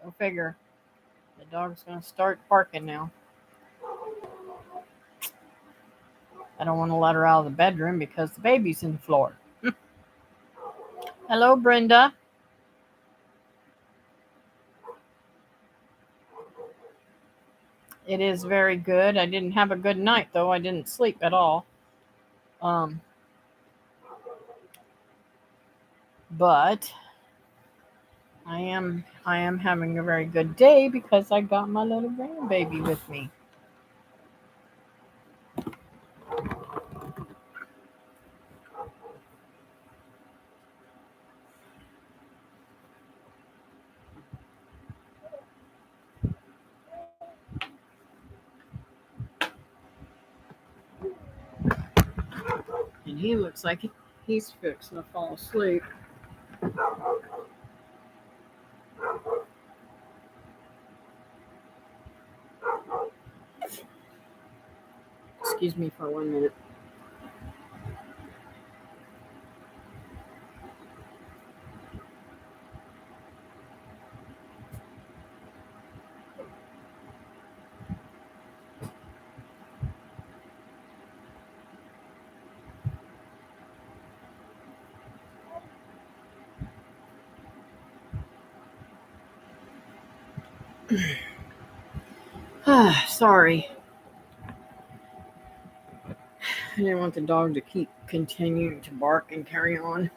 Go figure. The dog's going to start barking now. I don't want to let her out of the bedroom because the baby's in the floor. Hello, Brenda. It is very good. I didn't have a good night, though. I didn't sleep at all. Um, but I am having a very good day because I got my little grandbaby with me. And he looks like he's fixing to fall asleep. Excuse me for 1 minute. Sorry. I didn't want the dog to keep continuing to bark and carry on.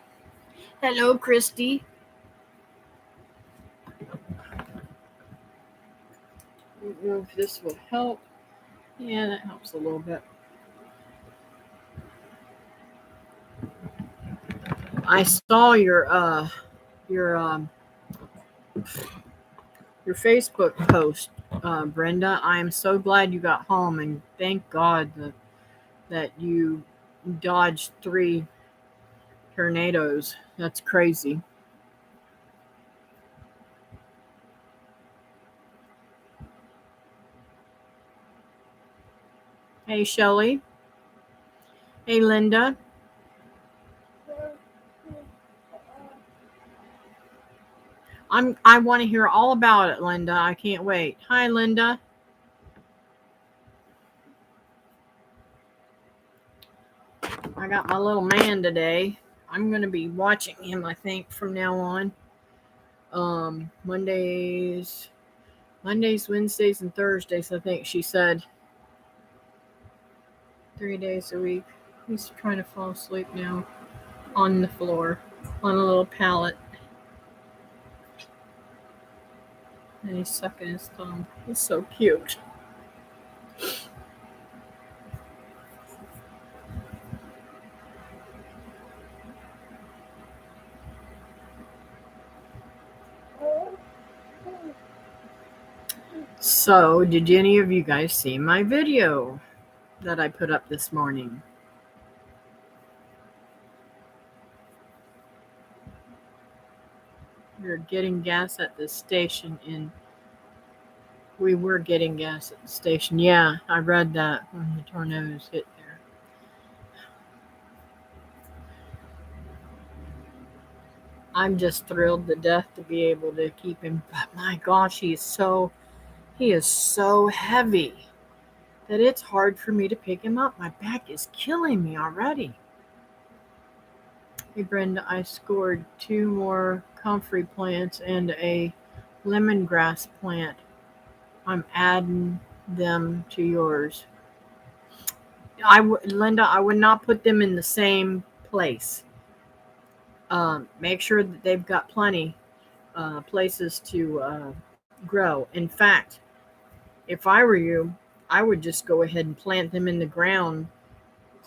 Hello, Christy. I don't know if this will help. Yeah, that helps a little bit. I saw your your Facebook post, Brenda. I am so glad you got home, and thank God that you dodged 3 tornadoes. That's crazy. Hey, Shelly. Hey, Linda. I want to hear all about it, Linda. I can't wait. Hi, Linda. I got my little man today. I'm going to be watching him, I think, from now on. Mondays, Wednesdays, and Thursdays, I think she said. 3 days a week. He's trying to fall asleep now on the floor on a little pallet. And he's sucking his thumb. He's so cute. So, did any of you guys see my video that I put up this morning? We were getting gas at the station we were getting gas at the station. Yeah, I read that when the tornadoes hit there. I'm just thrilled to death to be able to keep him. But my gosh, he is so heavy that it's hard for me to pick him up. My back is killing me already. Hey, Brenda, I scored 2 more comfrey plants and a lemongrass plant. I'm adding them to yours. Linda, I would not put them in the same place. Make sure that they've got plenty places to grow. In fact, if I were you, I would just go ahead and plant them in the ground,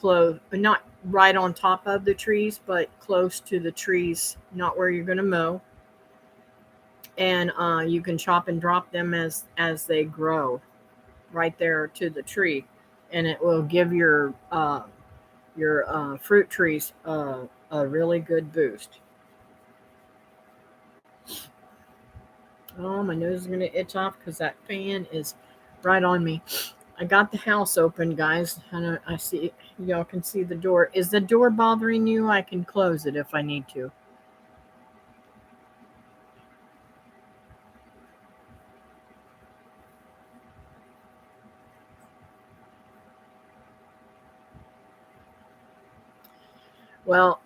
not right on top of the trees, but close to the trees, not where you're going to mow. And you can chop and drop them as they grow, right there to the tree, and it will give your fruit trees a really good boost. Oh, my nose is going to itch off because that fan is right on me. I got the house open, guys. I see y'all can see the door. Is the door bothering you? I can close it if I need to. Well,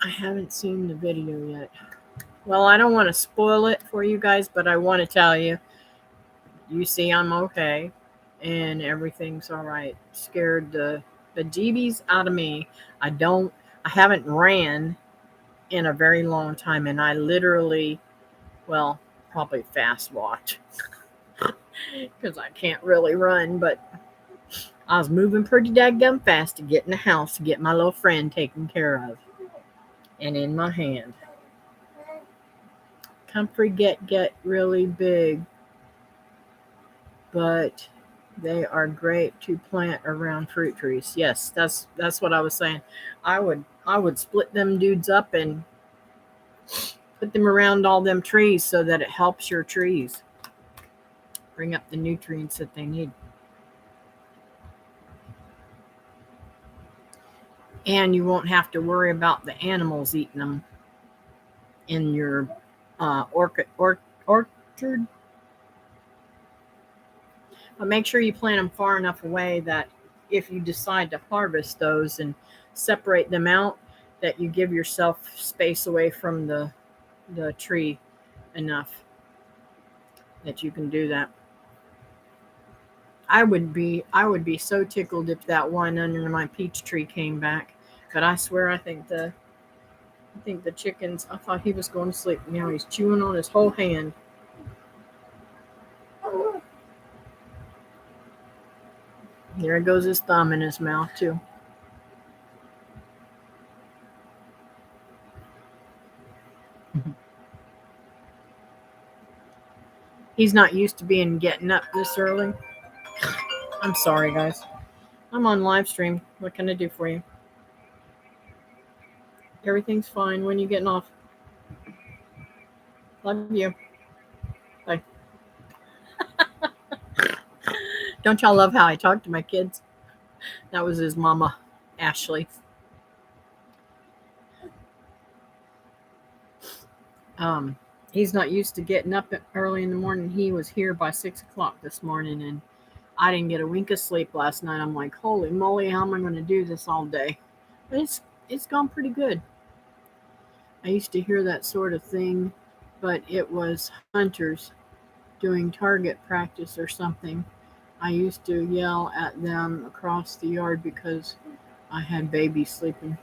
I haven't seen the video yet. Well, I don't want to spoil it for you guys, but I want to tell you, you see I'm okay and everything's all right. Scared the bejeebies out of me. I haven't ran in a very long time, and I literally, well, probably fast walked because I can't really run, but I was moving pretty daggum fast to get in the house to get my little friend taken care of and in my hand. Comfrey get really big, but they are great to plant around fruit trees. Yes, that's what I was saying. I would split them dudes up and put them around all them trees so that it helps your trees bring up the nutrients that they need. And you won't have to worry about the animals eating them in your orchard. But make sure you plant them far enough away that if you decide to harvest those and separate them out, that you give yourself space away from the tree enough that you can do that. I would be so tickled if that one under my peach tree came back. But I swear I think the chickens, I thought he was going to sleep. Now he's chewing on his whole hand. There goes his thumb in his mouth too. He's not used to getting up this early. I'm sorry, guys. I'm on live stream. What can I do for you? Everything's fine. When you getting off? Love you. Bye. Don't y'all love how I talk to my kids? That was his mama, Ashley. He's not used to getting up early in the morning. He was here by 6 o'clock this morning, and I didn't get a wink of sleep last night. I'm like, holy moly, how am I going to do this all day? But it's gone pretty good. I used to hear that sort of thing, but it was hunters doing target practice or something. I used to yell at them across the yard because I had babies sleeping.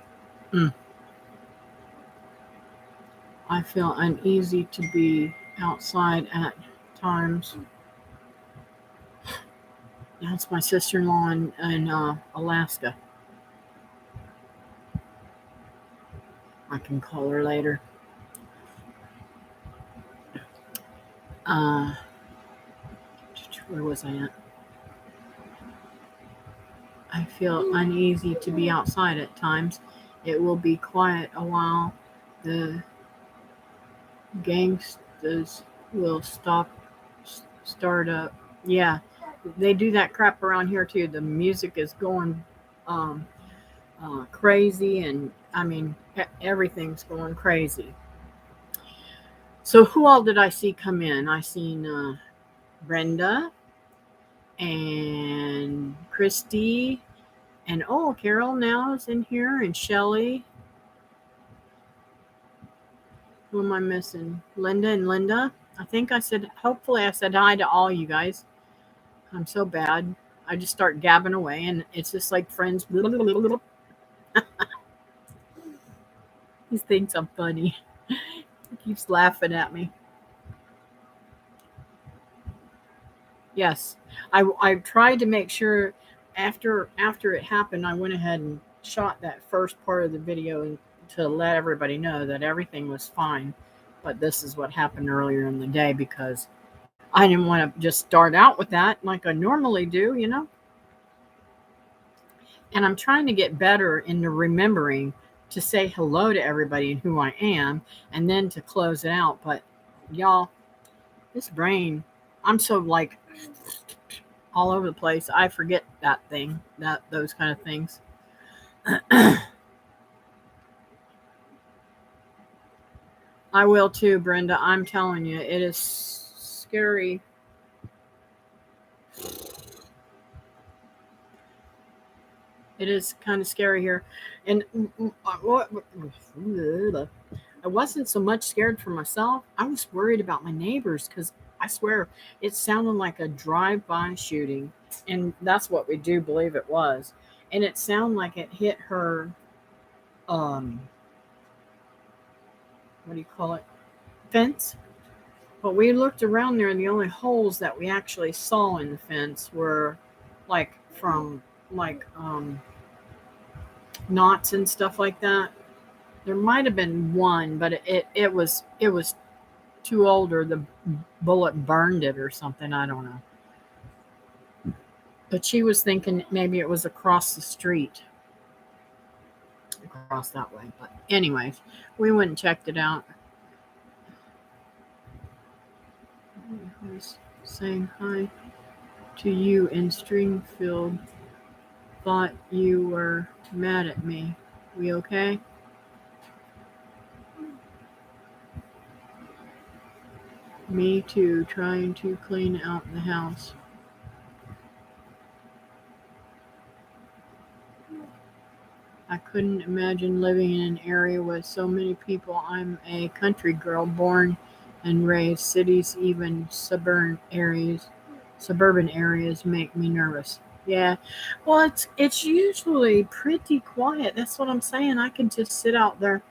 I feel uneasy to be outside at times. That's my sister-in-law in Alaska. I can call her later. Where was I at? I feel uneasy to be outside at times. It will be quiet a while. The gangsters will start up. Yeah, they do that crap around here too. The music is going crazy, and I mean everything's going crazy. So who all did I see come in? I seen Brenda and Christy, and Carol now is in here, and Shelly. Who am I missing? Linda and Linda. Hopefully I said hi to all you guys. I'm so bad. I just start gabbing away, and it's just like friends. He thinks I'm funny. He keeps laughing at me. Yes, I tried to make sure after it happened, I went ahead and shot that first part of the video to let everybody know that everything was fine. But this is what happened earlier in the day because I didn't want to just start out with that like I normally do, And I'm trying to get better into remembering to say hello to everybody and who I am, and then to close it out. But y'all, this brain, I'm so like all over the place. I forget those kind of things. I will too, Brenda. I'm telling you, it is scary. It is kind of scary here. And I wasn't so much scared for myself. I was worried about my neighbors because I swear it sounded like a drive-by shooting. And that's what we do believe it was. And it sounded like it hit her, um, what do you call it? Fence. But we looked around there, and the only holes that we actually saw in the fence were like from like knots and stuff like that. There might have been one, but it was too old, or the bullet burned it or something. I don't know. But she was thinking maybe it was across the street, across that way. But anyways, we went and checked it out. I was saying hi to you in Stringfield. Thought you were mad at me. We okay? Me too, trying to clean out the house. I couldn't imagine living in an area with so many people. I'm a country girl, born and raised. Cities, even suburban areas make me nervous. Yeah. Well, it's usually pretty quiet. That's what I'm saying. I can just sit out there.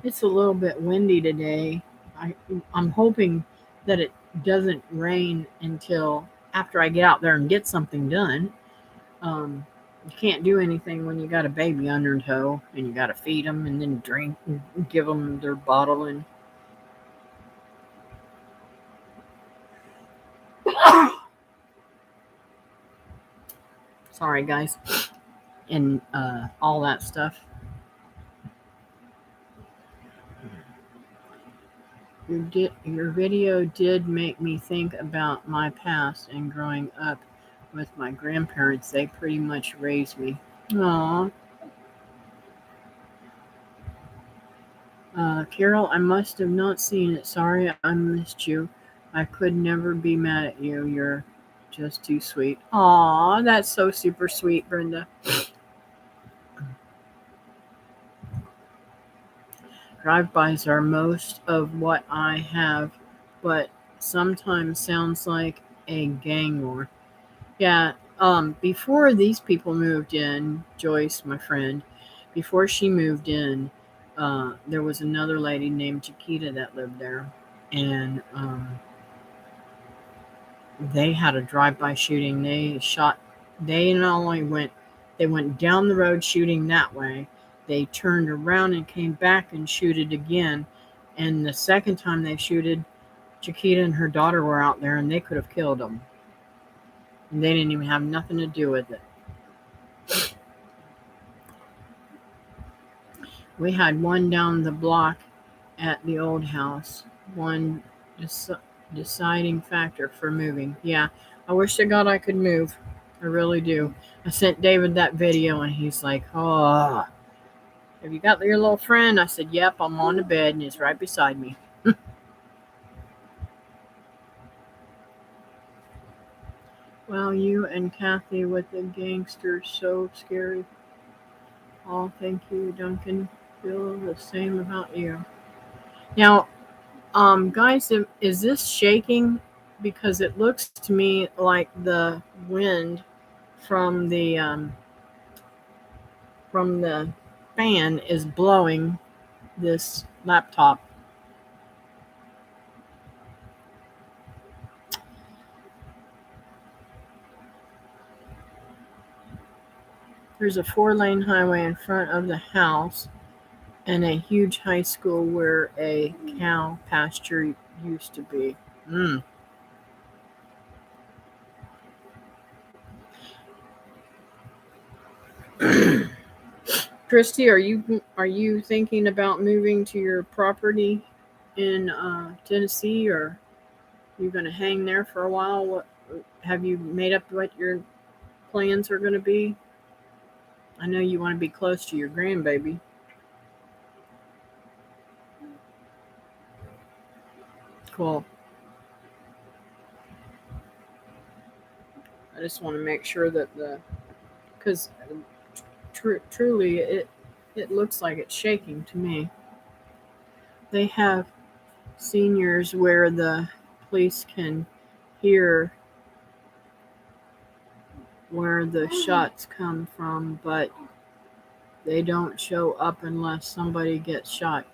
It's a little bit windy today. I I'm hoping that it doesn't rain until after I get out there and get something done. You can't do anything when you got a baby under tow and you got to feed them and then drink and give them their bottle and sorry guys and all that stuff. Your video did make me think about my past and growing up with my grandparents. They pretty much raised me. Aw. Carol, I must have not seen it. Sorry, I missed you. I could never be mad at you. You're just too sweet. Aw, that's so super sweet, Brenda. Drive-bys are most of what I have, but sometimes sounds like a gang war. Yeah, before these people moved in, Joyce, my friend, before she moved in, there was another lady named Chiquita that lived there, and they had a drive-by shooting. They not only they went down the road shooting that way, they turned around and came back and shooted again. And the second time they shooted, Chiquita and her daughter were out there, and they could have killed them. And they didn't even have nothing to do with it. We had one down the block at the old house. One deciding factor for moving. Yeah, I wish to God I could move. I really do. I sent David that video and he's like, "Oh, have you got your little friend?" I said, "Yep, I'm on the bed and he's right beside me." Well, you and Kathy with the gangsters, so scary. Oh, thank you, Duncan. Feel the same about you. Now, guys, is this shaking? Because it looks to me like the wind from the fan is blowing this laptop. There's a 4-lane highway in front of the house and a huge high school where a cow pasture used to be. Mm. Christy, are you thinking about moving to your property in Tennessee, or are you going to hang there for a while? What have you made up what your plans are going to be? I know you want to be close to your grandbaby. Cool. I just want to make sure that because truly, it looks like it's shaking to me. They have seniors where the police can hear where the shots come from, but they don't show up unless somebody gets shot.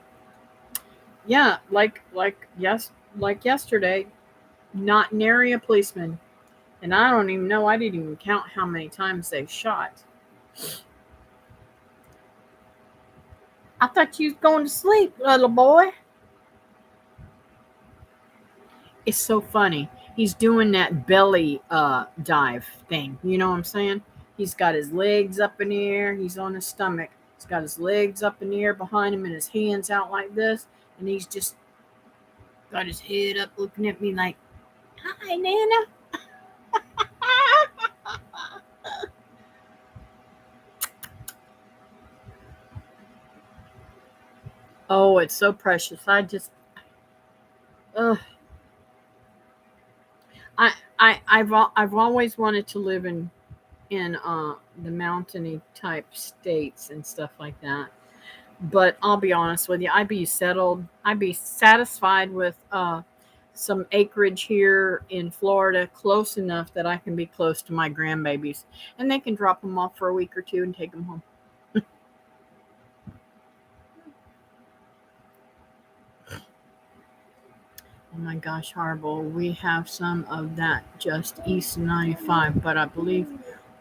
Yeah, like yesterday, not nary a policeman, and I don't even know. I didn't even count how many times they shot. I thought you was going to sleep, little boy. It's so funny. He's doing that belly dive thing. You know what I'm saying? He's got his legs up in the air. He's on his stomach. He's got his legs up in the air behind him and his hands out like this. And he's just got his head up looking at me like, hi, Nana. Oh, it's so precious. Ugh. I've always wanted to live in the mountainy type states and stuff like that. But I'll be honest with you, I'd be settled. I'd be satisfied with some acreage here in Florida, close enough that I can be close to my grandbabies, and they can drop them off for a week or two and take them home. Oh my gosh, horrible. We have some of that just east of 95, but I believe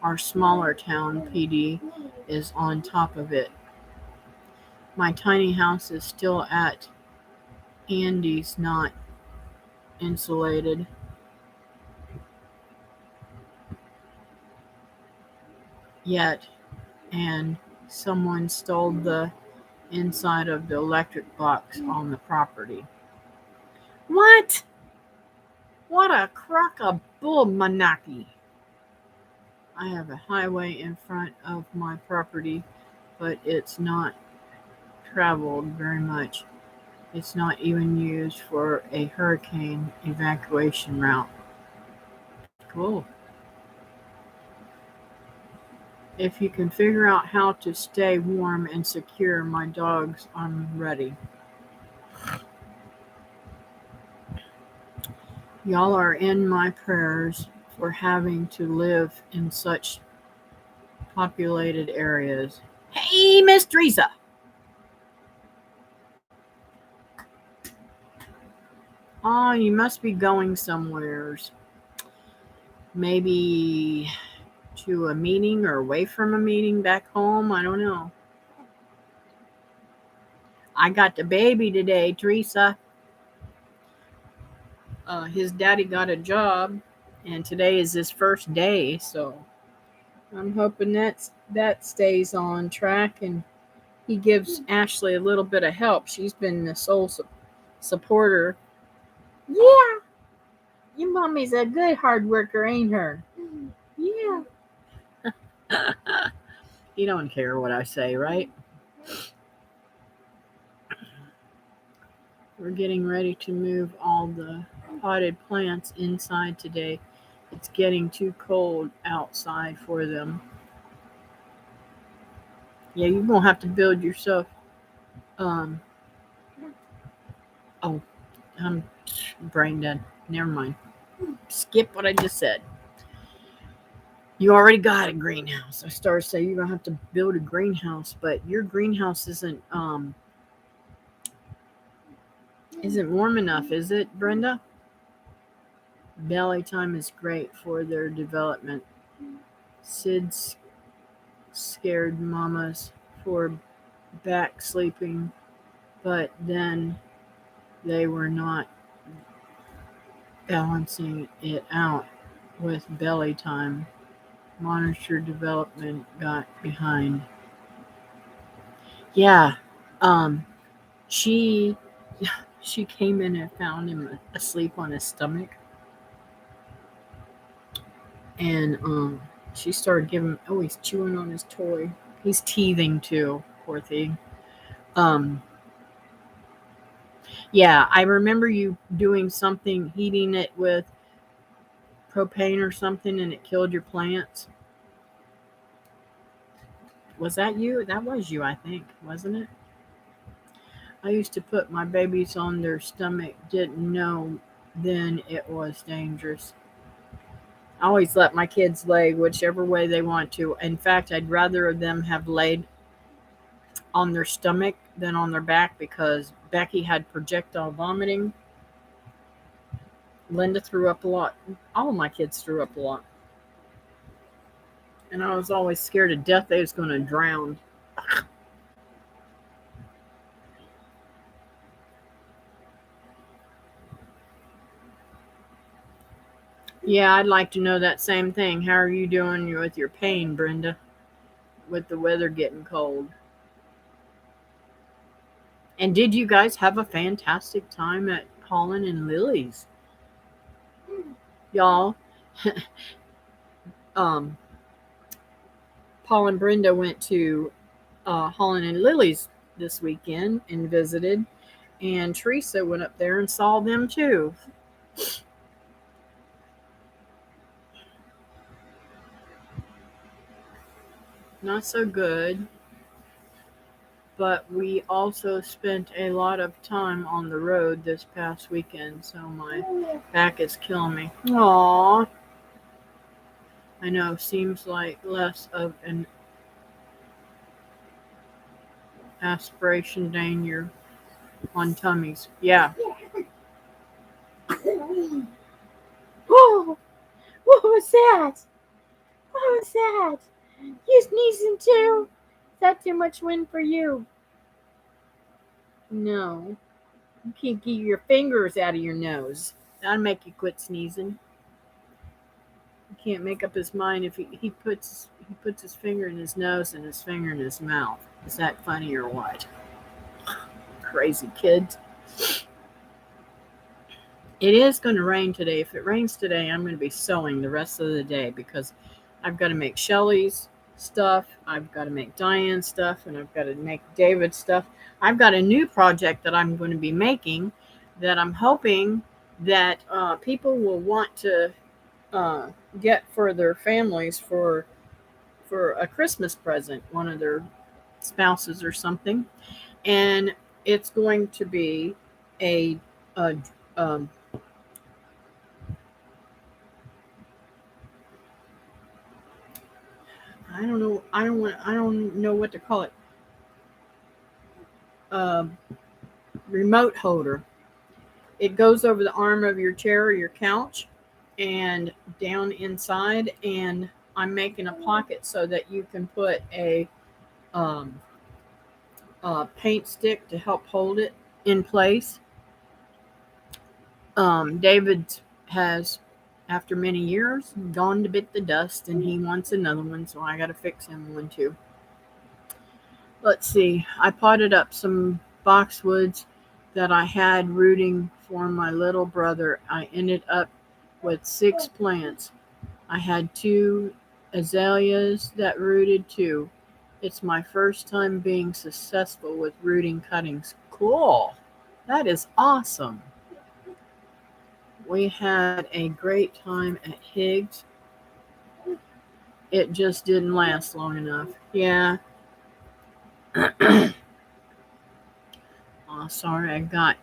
our smaller town PD is on top of it. My tiny house is still at Andy's, not insulated yet, and someone stole the inside of the electric box on the property. What? What a crock of bull manaki. I have a highway in front of my property, but it's not traveled very much. It's not even used for a hurricane evacuation route. Cool. If you can figure out how to stay warm and secure my dogs, I'm ready. Y'all are in my prayers for having to live in such populated areas. Hey, Miss Teresa. Oh, you must be going somewheres. Maybe to a meeting or away from a meeting back home. I don't know. I got the baby today, Teresa. His daddy got a job, and today is his first day, so I'm hoping that stays on track, and he gives Ashley a little bit of help. She's been the sole supporter. Yeah, your mommy's a good hard worker, ain't her? Yeah. You don't care what I say, right? We're getting ready to move all the potted plants inside today. It's getting too cold outside for them. Yeah, you're gonna have to build yourself. Um. Oh, I'm brain dead. Never mind. Skip what I just said. You already got a greenhouse. I started to say you're gonna have to build a greenhouse, but your greenhouse isn't warm enough, is it, Brenda? Belly time is great for their development. Sid's scared mamas for back sleeping, but then they were not balancing it out with belly time. Monitor development got behind. Yeah, um, she she came in and found him asleep on his stomach, and she started giving. Oh, he's chewing on his toy. He's teething too. Poor thing. Um, yeah, I remember you doing something, heating it with propane or something, and it killed your plants. Was that you? That was you, I think, wasn't it? I used to put my babies on their stomach, didn't know then it was dangerous. I always let my kids lay whichever way they want to. In fact, I'd rather them have laid on their stomach than on their back because Becky had projectile vomiting. Linda threw up a lot. All of my kids threw up a lot. And I was always scared to death they was going to drown. Yeah, I'd like to know that same thing. How are you doing with your pain, Brenda, with the weather getting cold? And did you guys have a fantastic time at Holland and Lily's? Y'all, um, Paul and Brenda went to Holland and Lily's this weekend and visited, and Teresa went up there and saw them too. Not so good, but we also spent a lot of time on the road this past weekend, so my back is killing me. Aww. I know, seems like less of an aspiration danger on tummies. Yeah. Whoa! What was that? What was that? You sneezing too? Is that too much wind for you? No. You can't get your fingers out of your nose. That'll make you quit sneezing. He can't make up his mind if he puts his finger in his nose and his finger in his mouth. Is that funny or what? Crazy kids. It is going to rain today. If it rains today, I'm going to be sewing the rest of the day because I've got to make Shelly's stuff, I've got to make Diane's stuff, and I've got to make David's stuff. I've got a new project that I'm going to be making that I'm hoping that people will want to uh, get for their families for a Christmas present, one of their spouses or something, and it's going to be a um, I don't know. I don't know what to call it. Um, Remote holder. It goes over the arm of your chair or your couch, and down inside. And I'm making a pocket so that you can put um, a paint stick to help hold it in place. David has, after many years, gone to bit the dust, and he wants another one, so I got to fix him one too. Let's see. I potted up some boxwoods that I had rooting for my little brother. I ended up with 6 plants. I had 2 azaleas that rooted too. It's my first time being successful with rooting cuttings. Cool. That is awesome. We had a great time at Higgs. It just didn't last long enough. Yeah. Oh, sorry, I got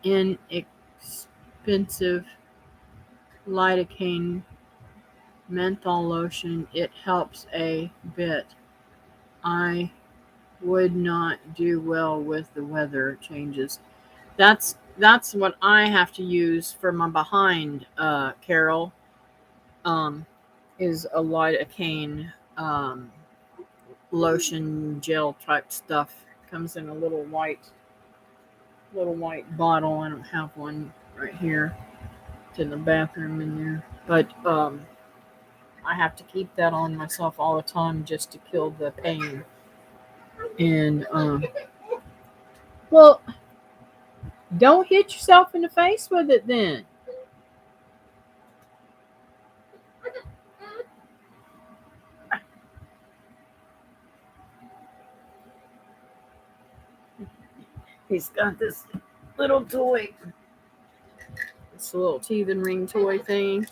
inexpensive lidocaine menthol lotion. It helps a bit. I would not do well with the weather changes. That's what I have to use for my behind, Carol. Um, is a lidocaine lotion gel type stuff. Comes in a little white bottle. I don't have one right here. It's in the bathroom in there. But I have to keep that on myself all the time just to kill the pain. And well, don't hit yourself in the face with it then. He's got this little toy, this little teething ring toy thing,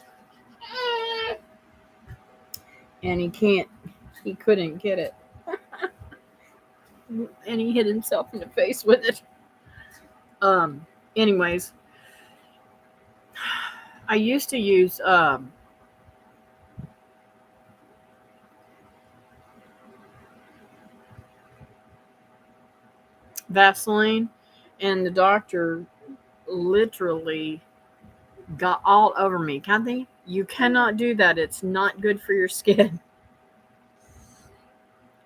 and he couldn't get it. and he hit himself in the face with it. Anyways, I used to use Vaseline, and the doctor literally got all over me. Kathy, you cannot do that. It's not good for your skin.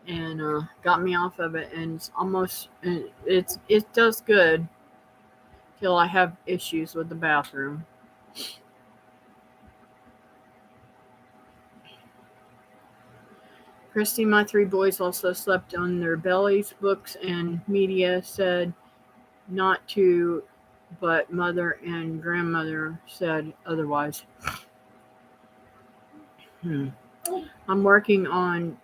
And got me off of it, and it's almost it does good till I have issues with the bathroom. Christy, my 3 boys also slept on their bellies. Books and media said not to, but mother and grandmother said otherwise. I'm working on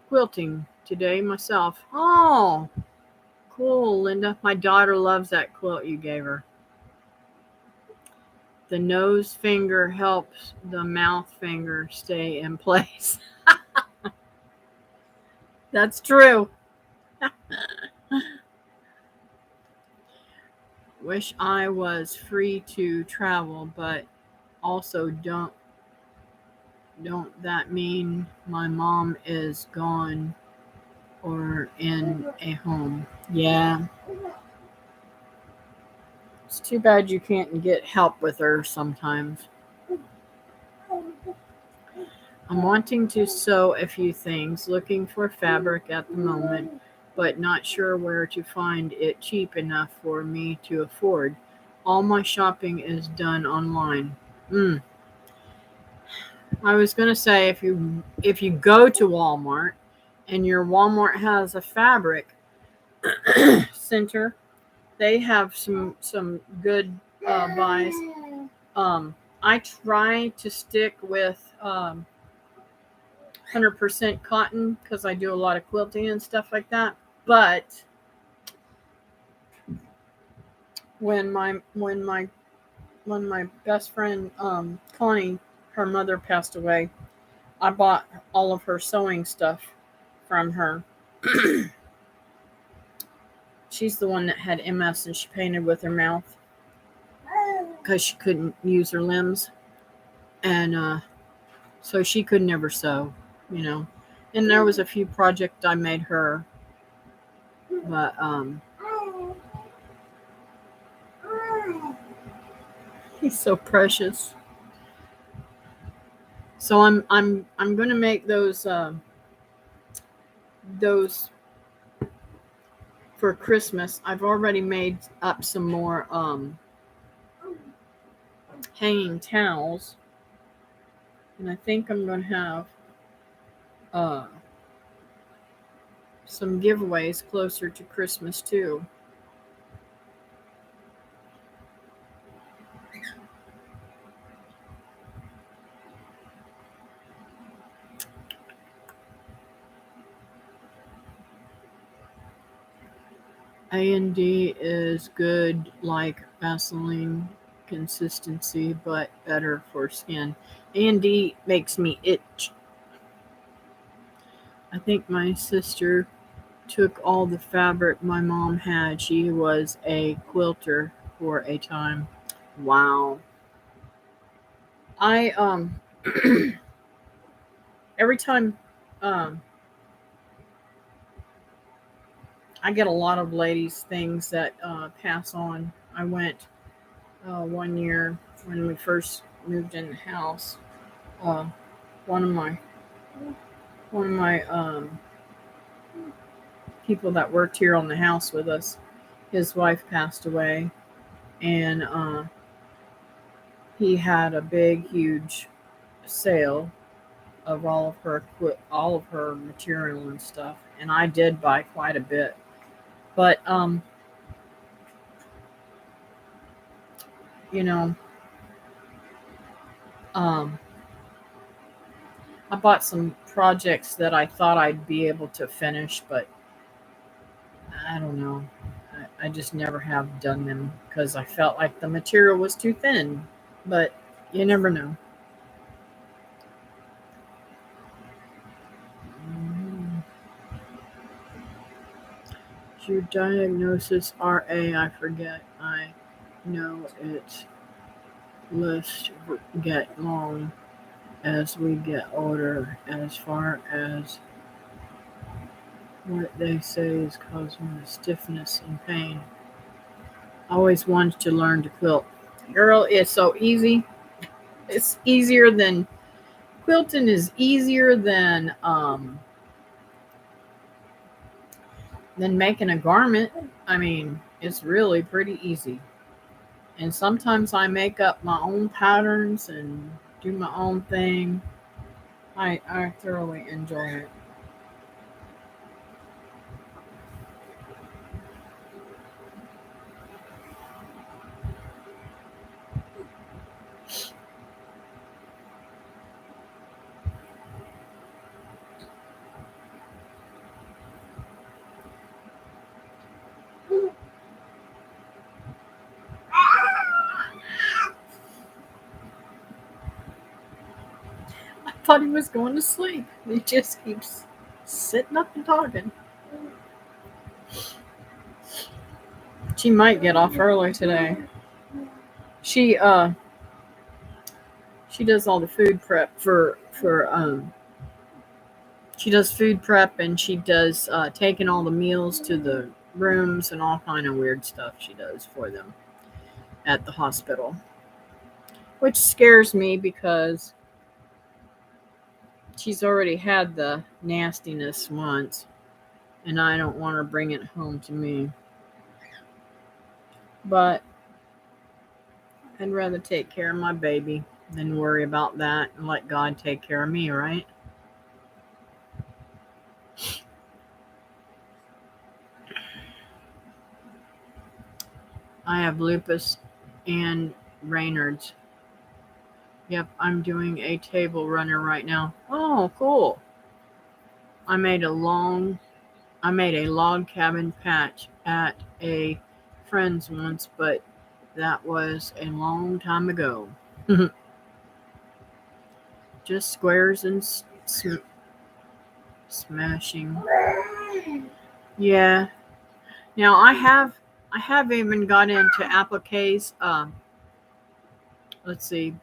quilting today myself. Oh, cool, Linda. My daughter loves that quilt you gave her. The nose finger helps the mouth finger stay in place. That's true. Wish I was free to travel, but also don't that mean my mom is gone or in a home? Yeah. It's too bad you can't get help with her sometimes. I'm wanting to sew a few things, looking for fabric at the moment, but not sure where to find it cheap enough for me to afford. All my shopping is done online. I was going to say if you go to Walmart and your Walmart has a fabric center, they have some good buys. I try to stick with 100% cotton because I do a lot of quilting and stuff like that. But when my best friend Connie, her mother passed away, I bought all of her sewing stuff from her. She's the one that had MS and she painted with her mouth because she couldn't use her limbs, and so she could never sew, you know. And there was a few projects I made her, but he's so precious. So I'm going to make those for Christmas. I've already made up some more hanging towels, and I think I'm going to have some giveaways closer to Christmas too. A&D is good like Vaseline consistency, but better for skin. A&D makes me itch. I think my sister took all the fabric my mom had. She was a quilter for a time. Wow. I every time I get a lot of ladies things that pass on. I went one year when we first moved in the house. Uh, one of my people that worked here on the house with us, his wife passed away, and he had a big, huge sale of all of her material and stuff, and I did buy quite a bit, but you know, um, I bought some projects that I thought I'd be able to finish, but I don't know. I just never have done them because I felt like the material was too thin. But you never know. Your diagnosis RA, I forget. I know it lists get long as we get older as far as what they say is causing the stiffness and pain. I always wanted to learn to quilt. Girl, it's so easy. It's easier than quilting is easier than making a garment. I mean, it's really pretty easy. And sometimes I make up my own patterns and do my own thing. I thoroughly enjoy it. I thought he was going to sleep. He just keeps sitting up and talking. She might get off early today. She she does all the food prep for she does food prep, and she does taking all the meals to the rooms and all kind of weird stuff she does for them at the hospital, which scares me because she's already had the nastiness once, and I don't want her to bring it home to me. But I'd rather take care of my baby than worry about that and let God take care of me, right? I have lupus and Raynaud's. Yep, I'm doing a table runner right now. Oh, cool. I made a log cabin patch at a friend's once, but that was a long time ago. Just squares and smashing. Yeah. Now I have even got into appliques. Let's see.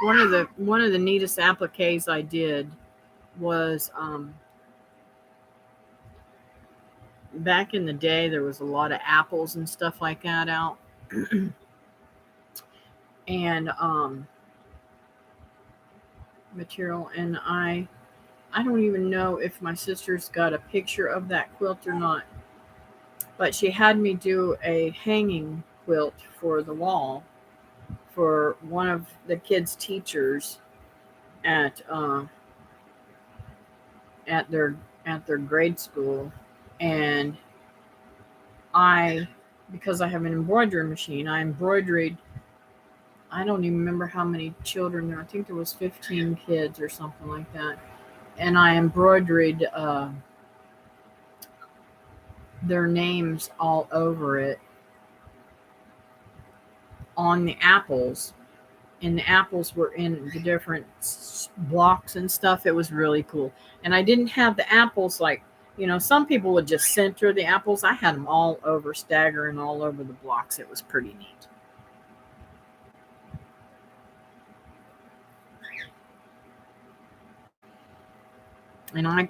One of the neatest appliques I did was back in the day. There was a lot of apples and stuff like that out, and material. And I don't even know if my sister's got a picture of that quilt or not, but she had me do a hanging quilt for the wall for one of the kids' teachers at at their at their grade school. And I, because I have an embroidery machine, I embroidered, I don't even remember how many children there. I think there was 15 kids or something like that. And I embroidered their names all over it on the apples. And the apples were in the different blocks and stuff. It was really cool. And I didn't have the apples like, some people would just center the apples. I had them all over, staggering all over the blocks. It was pretty neat. And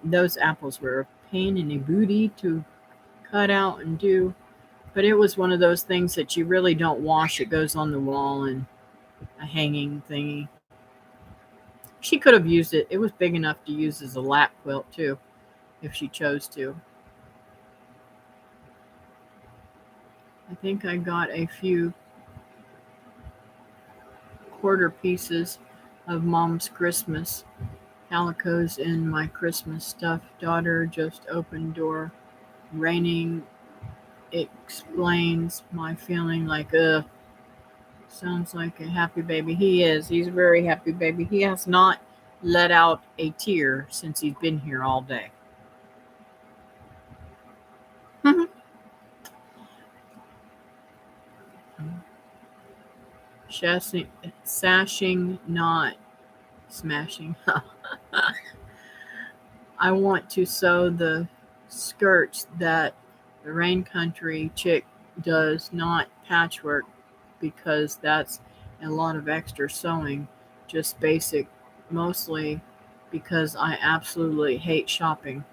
those apples were a pain in the booty to cut out and do. But it was one of those things that you really don't wash. It goes on the wall and a hanging thingy. She could have used it. It was big enough to use as a lap quilt too, if she chose to. I think I got a few quarter pieces of Mom's Christmas calicos in my Christmas stuff. Daughter just opened door. Raining explains my feeling like, sounds like a happy baby. He is. He's a very happy baby. He has not let out a tear since he's been here all day. Sashing, not smashing. I want to sew the skirts that the rain country chick does not patchwork because that's a lot of extra sewing, just basic, mostly because I absolutely hate shopping.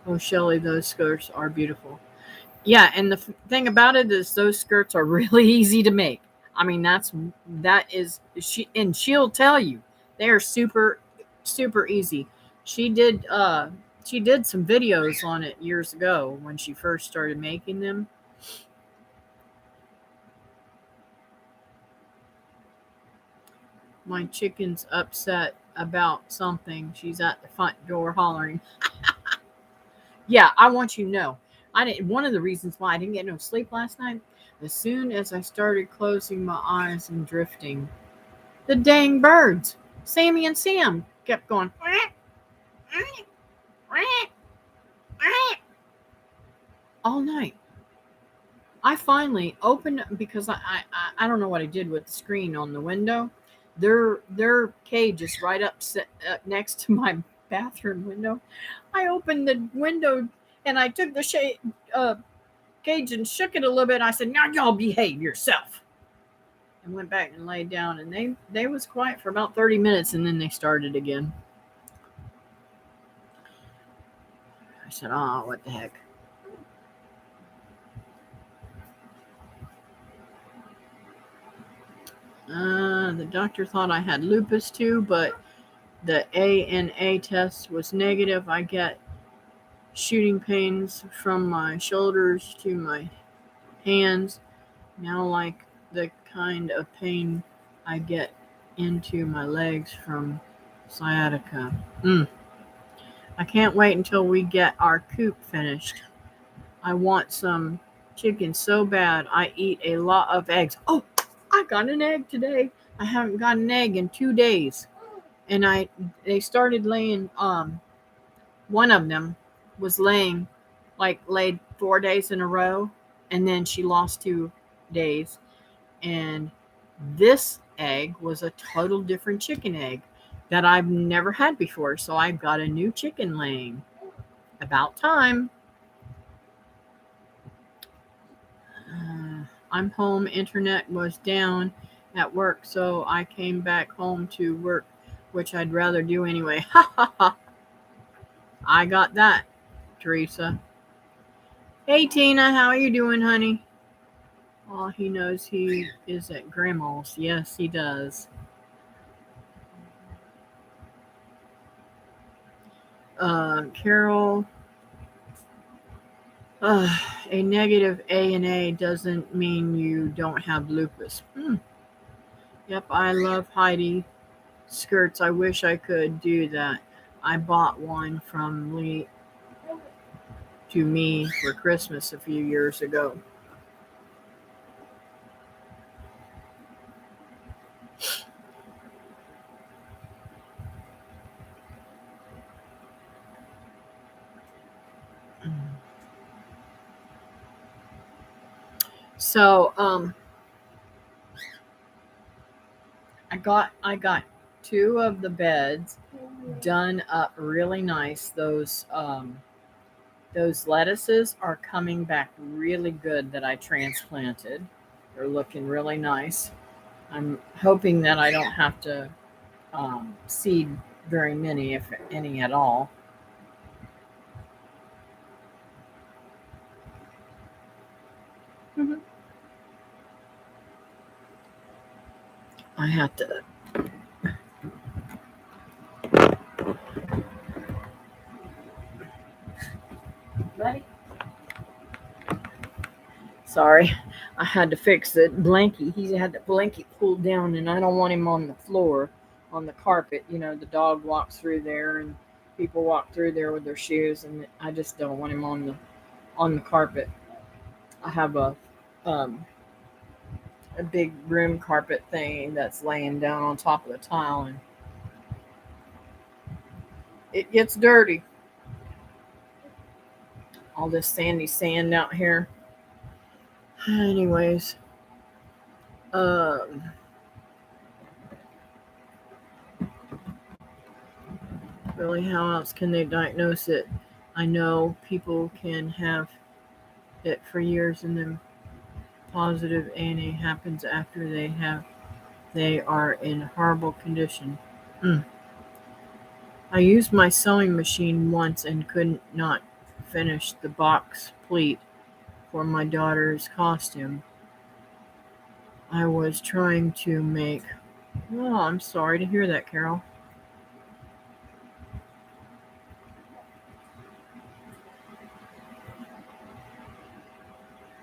Oh, Shelley, those skirts are beautiful. Yeah, and the thing about it is those skirts are really easy to make. I mean, that is she, and she'll tell you they are super easy. She did she did some videos on it years ago when she first started making them. My chicken's upset about something. She's at the front door hollering. Yeah, I want you to know. I didn't. One of the reasons why I didn't get no sleep last night, as soon as I started closing my eyes and drifting, the dang birds, Sammy and Sam, kept going all night. I finally opened because I don't know what I did with the screen on the window. Their cage is right up next to my bathroom window. I opened the window and I took the uh, cage and shook it a little bit. And I said, "Now y'all behave yourself." And went back and laid down. And they was quiet for about 30 minutes, and then they started again. I said, "Oh, what the heck." The doctor thought I had lupus too, but the ANA test was negative. I get shooting pains from my shoulders to my hands, now like the kind of pain I get into my legs from sciatica. I can't wait until we get our coop finished. I want some chicken so bad. I eat a lot of eggs. Oh, I got an egg today. I haven't got an egg in 2 days. And they started laying one of them was laying like laid 4 days in a row, and then she lost 2 days. And this egg was a total different chicken egg that I've never had before. So I've got a new chicken laying. About time. I'm home. Internet was down at work, so I came back home to work, which I'd rather do anyway. Ha ha ha. I got that, Teresa. Hey Tina, how are you doing, honey? Oh, he knows he is at Grandma's. Yes, he does. Carol, a negative ANA doesn't mean you don't have lupus. Yep, I love Heidi skirts. I wish I could do that. I bought one from Lee to me for Christmas a few years ago. So, I got two of the beds done up really nice. Those lettuces are coming back really good that I transplanted. They're looking really nice. I'm hoping that I don't have to seed very many, if any at all. Mhm. I have to. Buddy? Sorry, I had to fix the blankie. He had the blanket pulled down, and I don't want him on the floor, on the carpet. You know, the dog walks through there, and people walk through there with their shoes, and I just don't want him on the carpet. I have um, a big broom carpet thing that's laying down on top of the tile, and it gets dirty. All this sandy sand out here. Anyways, um, really, how else can they diagnose it? I know people can have it for years and then positive ANA happens after they are in horrible condition. Mm. I used my sewing machine once and could not finish the box pleat for my daughter's costume. I was trying to make. Oh, I'm sorry to hear that, Carol.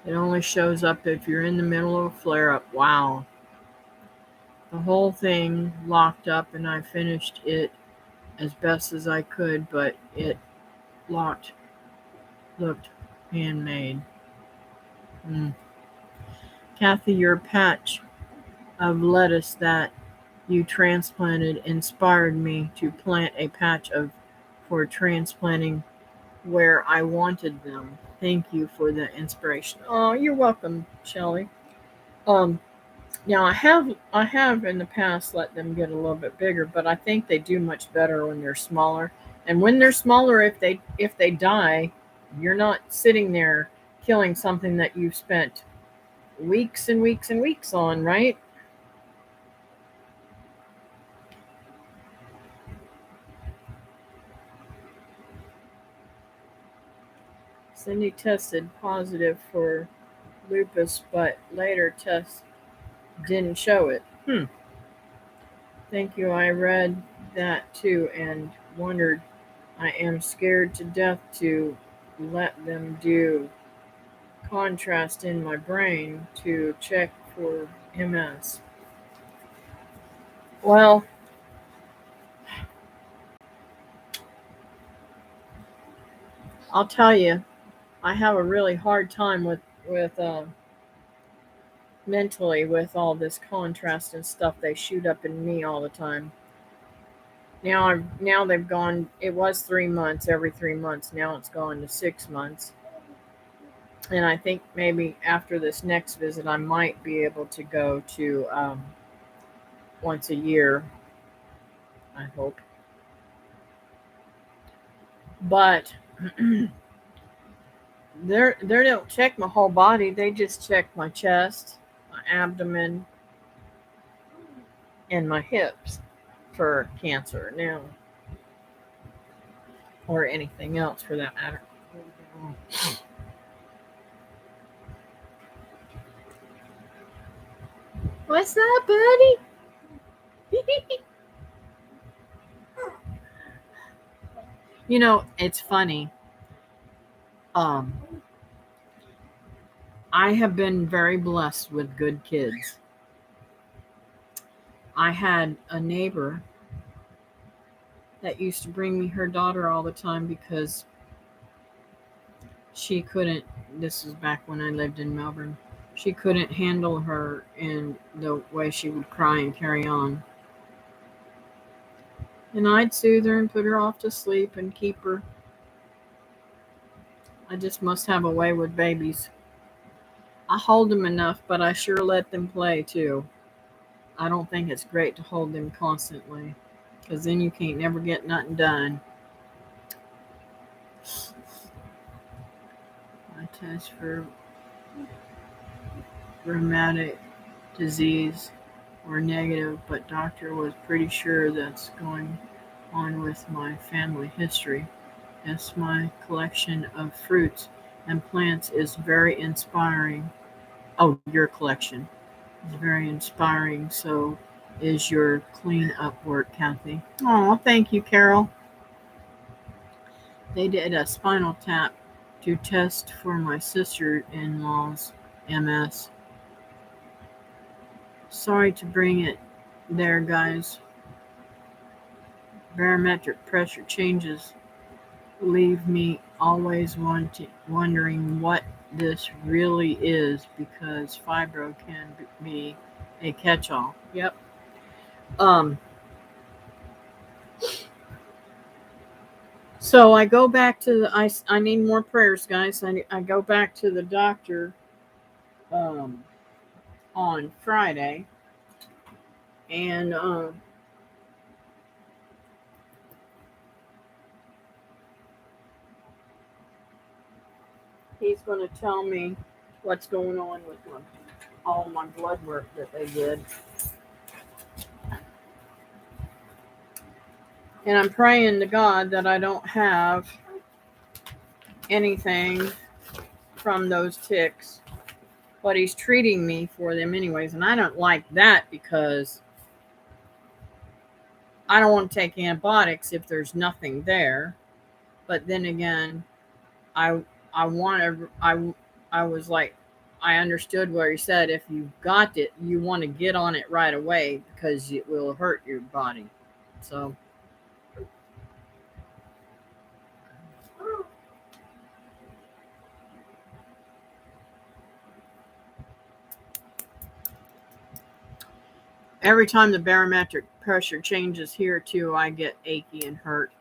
It only shows up if you're in the middle of a flare up. Wow. The whole thing locked up and I finished it as best as I could, but it locked looked handmade. Mm. Kathy, your patch of lettuce that you transplanted inspired me to plant a patch of for transplanting where I wanted them. Thank you for the inspiration. Oh, you're welcome, Shelley. Um, Now I have in the past let them get a little bit bigger, but I think they do much better when they're smaller. And when they're smaller, if they die, you're not sitting there killing something that you've spent weeks and weeks and weeks on, right? Cindy tested positive for lupus, but later tests didn't show it. Thank you. I read that too and wondered. I am scared to death to let them do contrast in my brain to check for MS. Well, I'll tell you, I have a really hard time with mentally with all this contrast and stuff they shoot up in me all the time. Now they've gone. It was 3 months every 3 months. Now it's gone to 6 months, and I think maybe after this next visit, I might be able to go to once a year. I hope, but they don't check my whole body. They just check my chest, my abdomen, and my hips for cancer now, or anything else for that matter. What's that, buddy? It's funny. Um, I have been very blessed with good kids. I had a neighbor that used to bring me her daughter all the time because she couldn't. This is back when I lived in Melbourne. She couldn't handle her in the way she would cry and carry on. And I'd soothe her and put her off to sleep and keep her. I just must have a way with babies. I hold them enough, but I sure let them play too. I don't think it's great to hold them constantly, because then you can't never get nothing done. I test for rheumatic disease were negative, but doctor was pretty sure that's going on with my family history. Yes, my collection of fruits and plants is very inspiring. Oh, your collection is very inspiring. So is your cleanup work, Kathy. Oh, thank you, Carol. They did a spinal tap to test for my sister in law's MS. Sorry to bring it there, guys. Barometric pressure changes leave me always wondering what this really is because fibro can be a catch-all. Yep. Um. So I go back to I need more prayers, guys. I go back to the doctor um, on Friday, and He's going to tell me what's going on with all my blood work that they did. And I'm praying to God that I don't have anything from those ticks. But he's treating me for them anyways. And I don't like that because I don't want to take antibiotics if there's nothing there. But then again, I want to I was like, I understood what he said. If you got it, you want to get on it right away because it will hurt your body. So every time the barometric pressure changes here too, I get achy and hurt.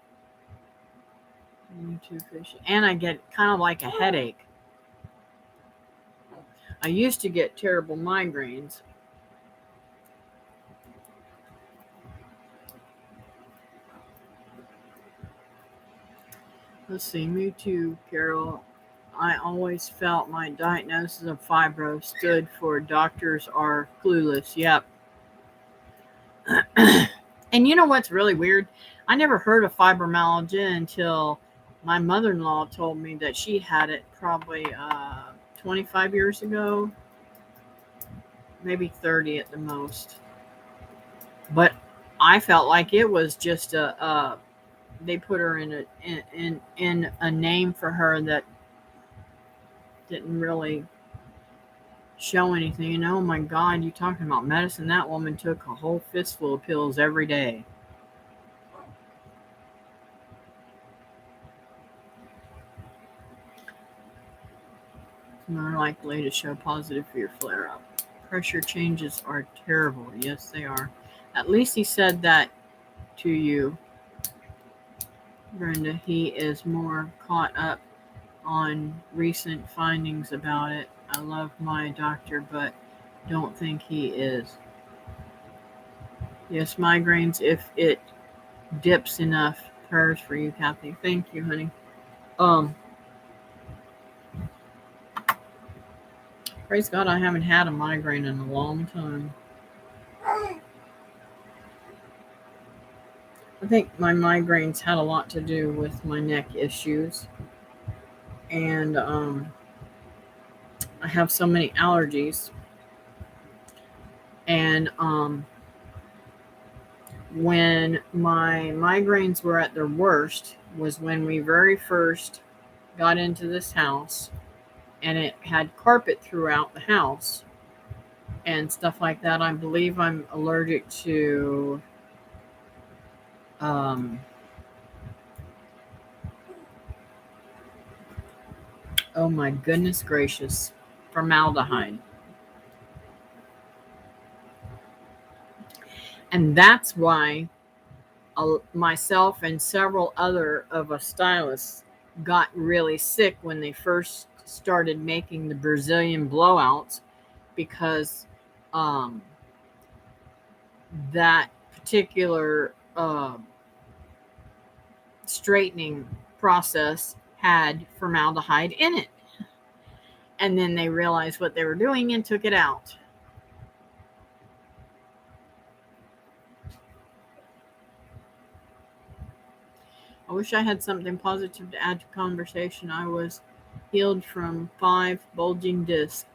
Me too, fishy. And I get kind of like a headache. I used to get terrible migraines. Let's see, me too, Carol. I always felt my diagnosis of fibro stood for doctors are clueless. Yep. And you know what's really weird? I never heard of fibromyalgia until my mother-in-law told me that she had it probably 25 years ago, maybe 30 at the most. But I felt like it was just they put her in a name for her that didn't really show anything. And oh my God, you talking about medicine? That woman took a whole fistful of pills every day. More likely to show positive for your flare up. Pressure changes are terrible. Yes, they are. At least he said that to you, Brenda. He is more caught up on recent findings about it. I love my doctor, but don't think he is. Yes, migraines if it dips enough. Prayers for you, Kathy. Thank you, honey. Um, Praise God, I haven't had a migraine in a long time. I think my migraines had a lot to do with my neck issues. And I have so many allergies. And when my migraines were at their worst was when we very first got into this house and it had carpet throughout the house and stuff like that. I believe I'm allergic to oh my goodness gracious, formaldehyde. And that's why myself and several other of us stylists got really sick when they first started making the Brazilian blowouts because that particular straightening process had formaldehyde in it. And then they realized what they were doing and took it out. I wish I had something positive to add to conversation. I was healed from 5 bulging discs,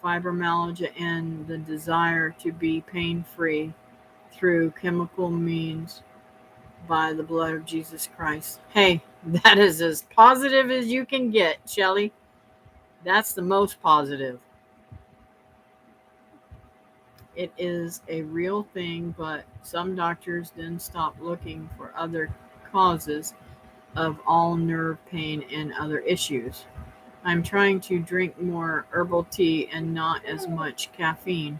fibromyalgia, and the desire to be pain-free through chemical means by the blood of Jesus Christ. Hey, that is as positive as you can get, Shelley. That's the most positive. It is a real thing, but some doctors then stop looking for other causes of all nerve pain and other issues. I'm trying to drink more herbal tea and not as much caffeine.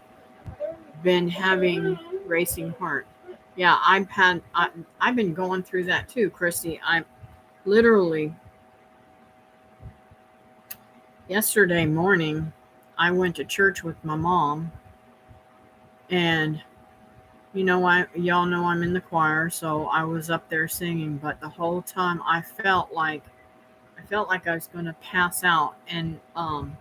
Been having racing heart. Yeah, I've been going through that too, Christy. I literally yesterday morning I went to church with my mom, and y'all know I'm in the choir, so I was up there singing, but the whole time I I felt like I was going to pass out, and um,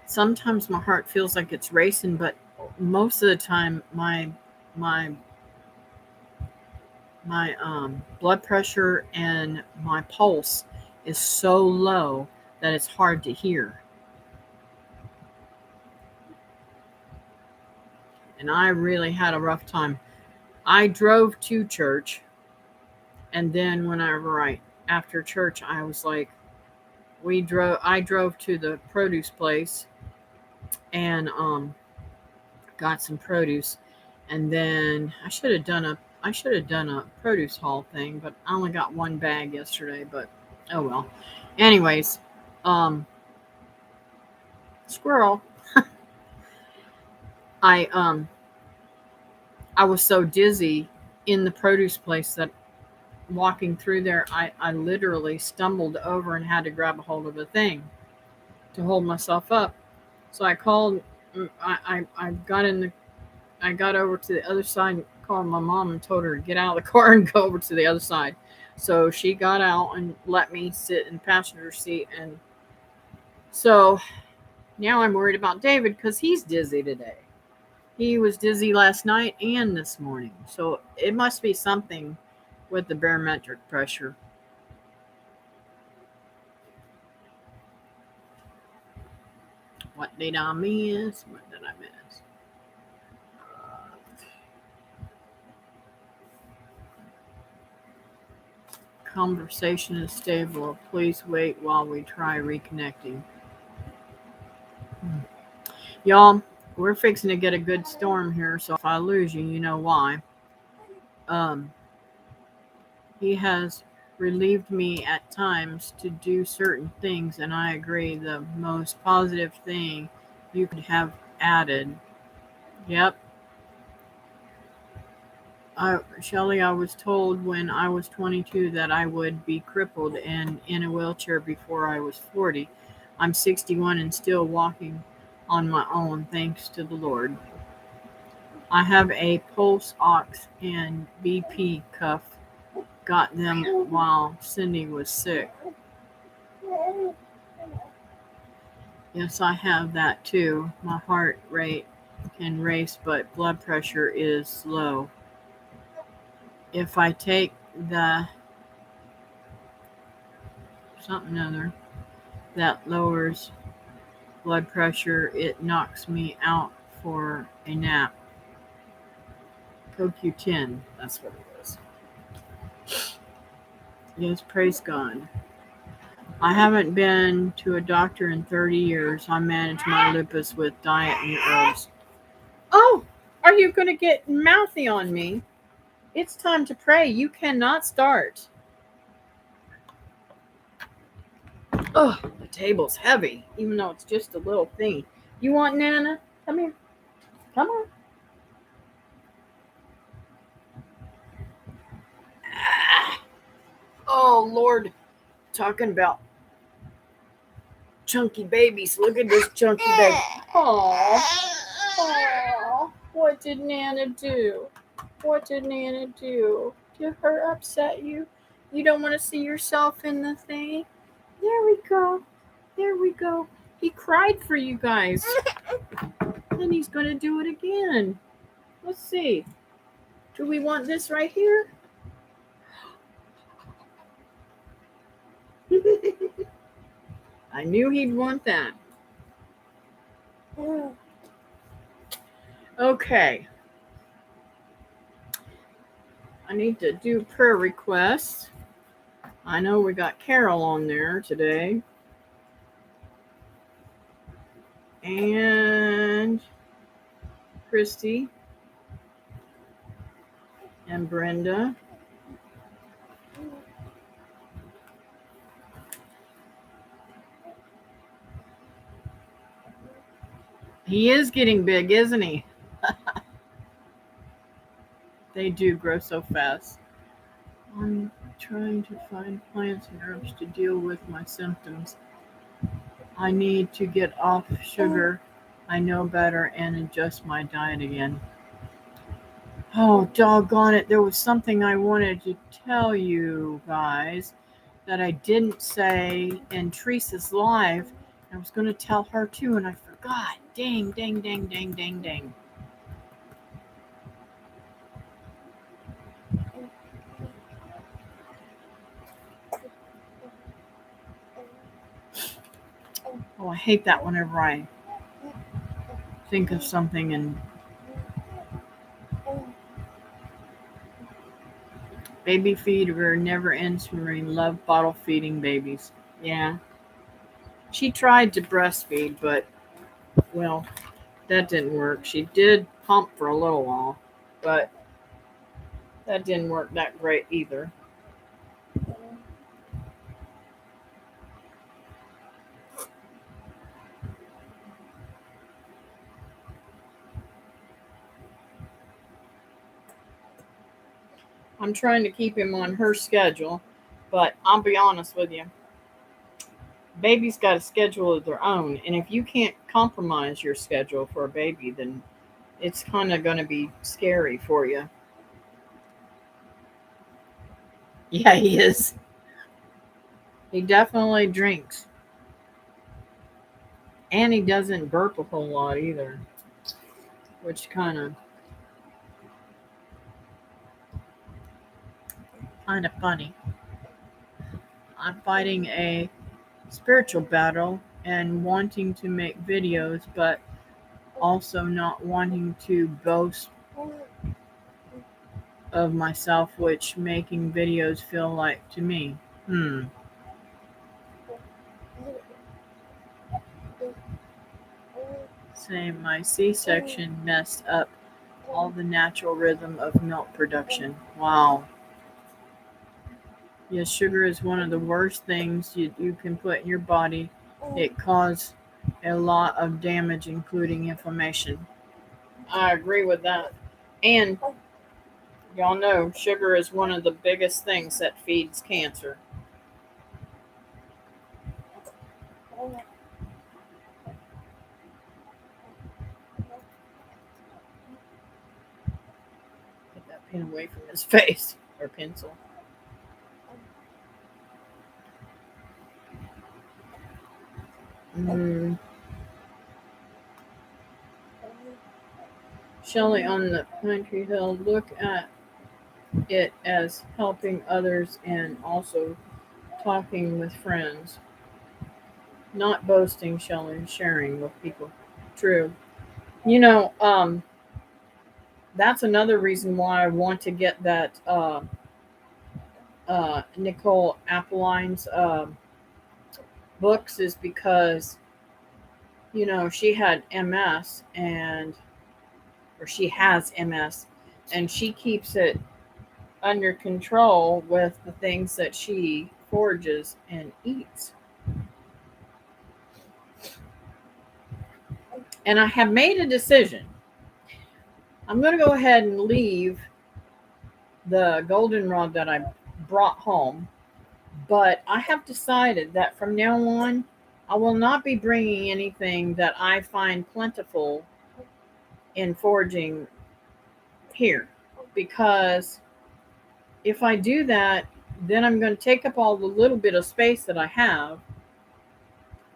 sometimes my heart feels like it's racing, but most of the time my blood pressure and my pulse is so low that it's hard to hear. And I really had a rough time. I drove to church, and then after church, I was like, I drove to the produce place and got some produce, and then I should have done a produce haul thing, but I only got one bag yesterday, but oh well. Anyways, um squirrel. I I was so dizzy in the produce place that walking through there, I literally stumbled over and had to grab a hold of a thing to hold myself up. So I called. I got in the. I got over to the other side and called my mom and told her to get out of the car and go over to the other side. So she got out and let me sit in the passenger seat. And so now I'm worried about David because he's dizzy today. He was dizzy last night and this morning. So it must be something with the barometric pressure. What did I miss? What did I miss? Conversation is stable. Please wait while we try reconnecting. Y'all, we're fixing to get a good storm here, so if I lose you, you know why. Um, he has relieved me at times to do certain things, and I agree the most positive thing you could have added. Yep. Shelley, I was told when I was 22 that I would be crippled and in a wheelchair before I was 40. I'm 61 and still walking on my own, thanks to the Lord. I have a pulse ox and BP cuff. Got them while Cindy was sick. Yes, I have that too. My heart rate can race, but blood pressure is low. If I take the something other that lowers blood pressure, it knocks me out for a nap. CoQ10, that's what it is. Yes, praise God. I haven't been to a doctor in 30 years. I manage my lupus with diet and herbs. Oh, are you going to get mouthy on me? It's time to pray. You cannot start. Oh, the table's heavy, even though it's just a little thing. You want Nana? Come here. Come on. Ah. Oh, Lord. Talking about chunky babies. Look at this chunky baby. Aww. What did Nana do? What did Nana do? Did her upset you? You don't want to see yourself in the thing? There we go. There we go. He cried for you guys. And he's going to do it again. Let's see. Do we want this right here? I knew he'd want that. Okay. I need to do prayer requests. I know we got Carol on there today. And Christy. And Brenda. He is getting big, isn't he? They do grow so fast. I'm trying to find plants and herbs to deal with my symptoms. I need to get off sugar. I know better and adjust my diet again. Oh, doggone it. There was something I wanted to tell you guys that I didn't say in Teresa's live. I was going to tell her too, and I forgot. Dang, dang, dang, dang, dang, dang. Oh, I hate that whenever I think of something and baby feeder never ends. Marine love bottle feeding babies. Yeah. She tried to breastfeed, but, well, that didn't work. She did pump for a little while, but that didn't work that great either. I'm trying to keep him on her schedule, but I'll be honest with you. Baby's got a schedule of their own, and if you can't compromise your schedule for a baby, then it's kind of going to be scary for you. Yeah, he is. He definitely drinks. And he doesn't burp a whole lot either, which kind of funny. I'm fighting a spiritual battle and wanting to make videos, but also not wanting to boast of myself, which making videos feel like to me. Same, my C-section messed up all the natural rhythm of milk production. Wow. Yes, sugar is one of the worst things you can put in your body. It causes a lot of damage, including inflammation. I agree with that. And y'all know sugar is one of the biggest things that feeds cancer. Get that pen away from his face, or pencil. Shelley on the Pine Tree Hill, look at it as helping others and also talking with friends. Not boasting, Shelley, sharing with people. True. You know, that's another reason why I want to get that Nicole Appeline's books, is because, she had MS, or she has MS, and she keeps it under control with the things that she forages and eats. And I have made a decision. I'm going to go ahead and leave the goldenrod that I brought home, but I have decided that from now on, I will not be bringing anything that I find plentiful in foraging here, because if I do that, then I'm going to take up all the little bit of space that I have,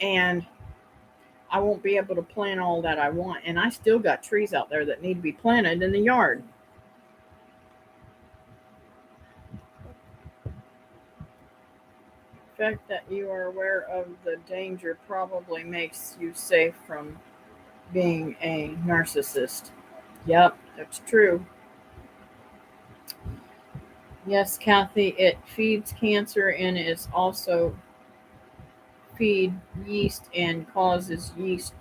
and I won't be able to plant all that I want. And I still got trees out there that need to be planted in the yard. The fact that you are aware of the danger probably makes you safe from being a narcissist. Yep, that's true. Yes, Kathy, it feeds cancer, and it's also feed yeast and causes yeast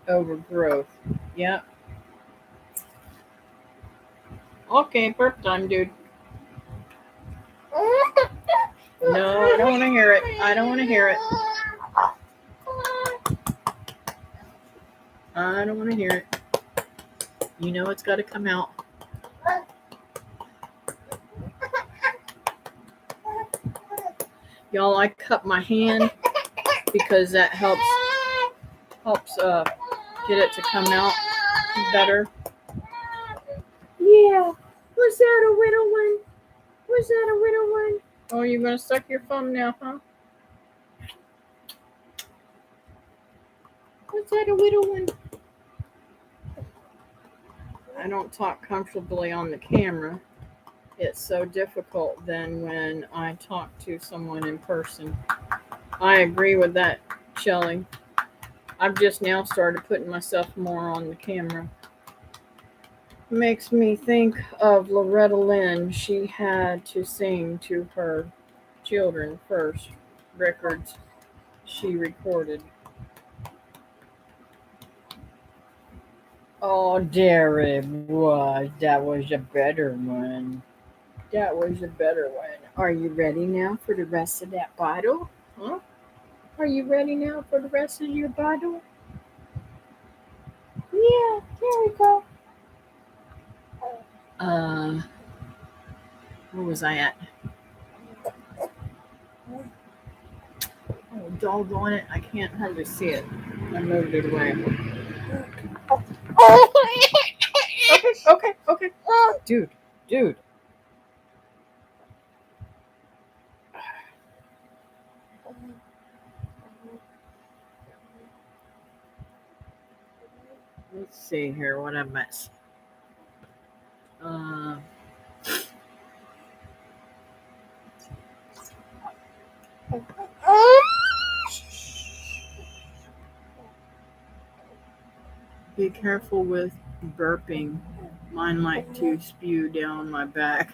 overgrowth. Yep. Okay, burp time, dude. No, I don't want to hear it. I don't want to hear it. I don't want to hear it. You know it's got to come out. Y'all, I cut my hand because that helps get it to come out better. Yeah, Yeah. Was that a little one? Was that a little one? Oh, you're going to suck your thumb now, huh? Was that a little one? I don't talk comfortably on the camera. It's so difficult then when I talk to someone in person. I agree with that, Shelley. I've just now started putting myself more on the camera. Makes me think of Loretta Lynn. She had to sing to her children first, records she recorded. Oh, there it was. That was a better one. That was a better one. Are you ready now for the rest of that bottle? Huh? Are you ready now for the rest of your bottle? Yeah, there we go. Where was I at? Oh, doggone it. I can't hardly see it. I moved it away. Okay. Dude. Let's see here what I missed. Be careful with burping. Mine like to spew down my back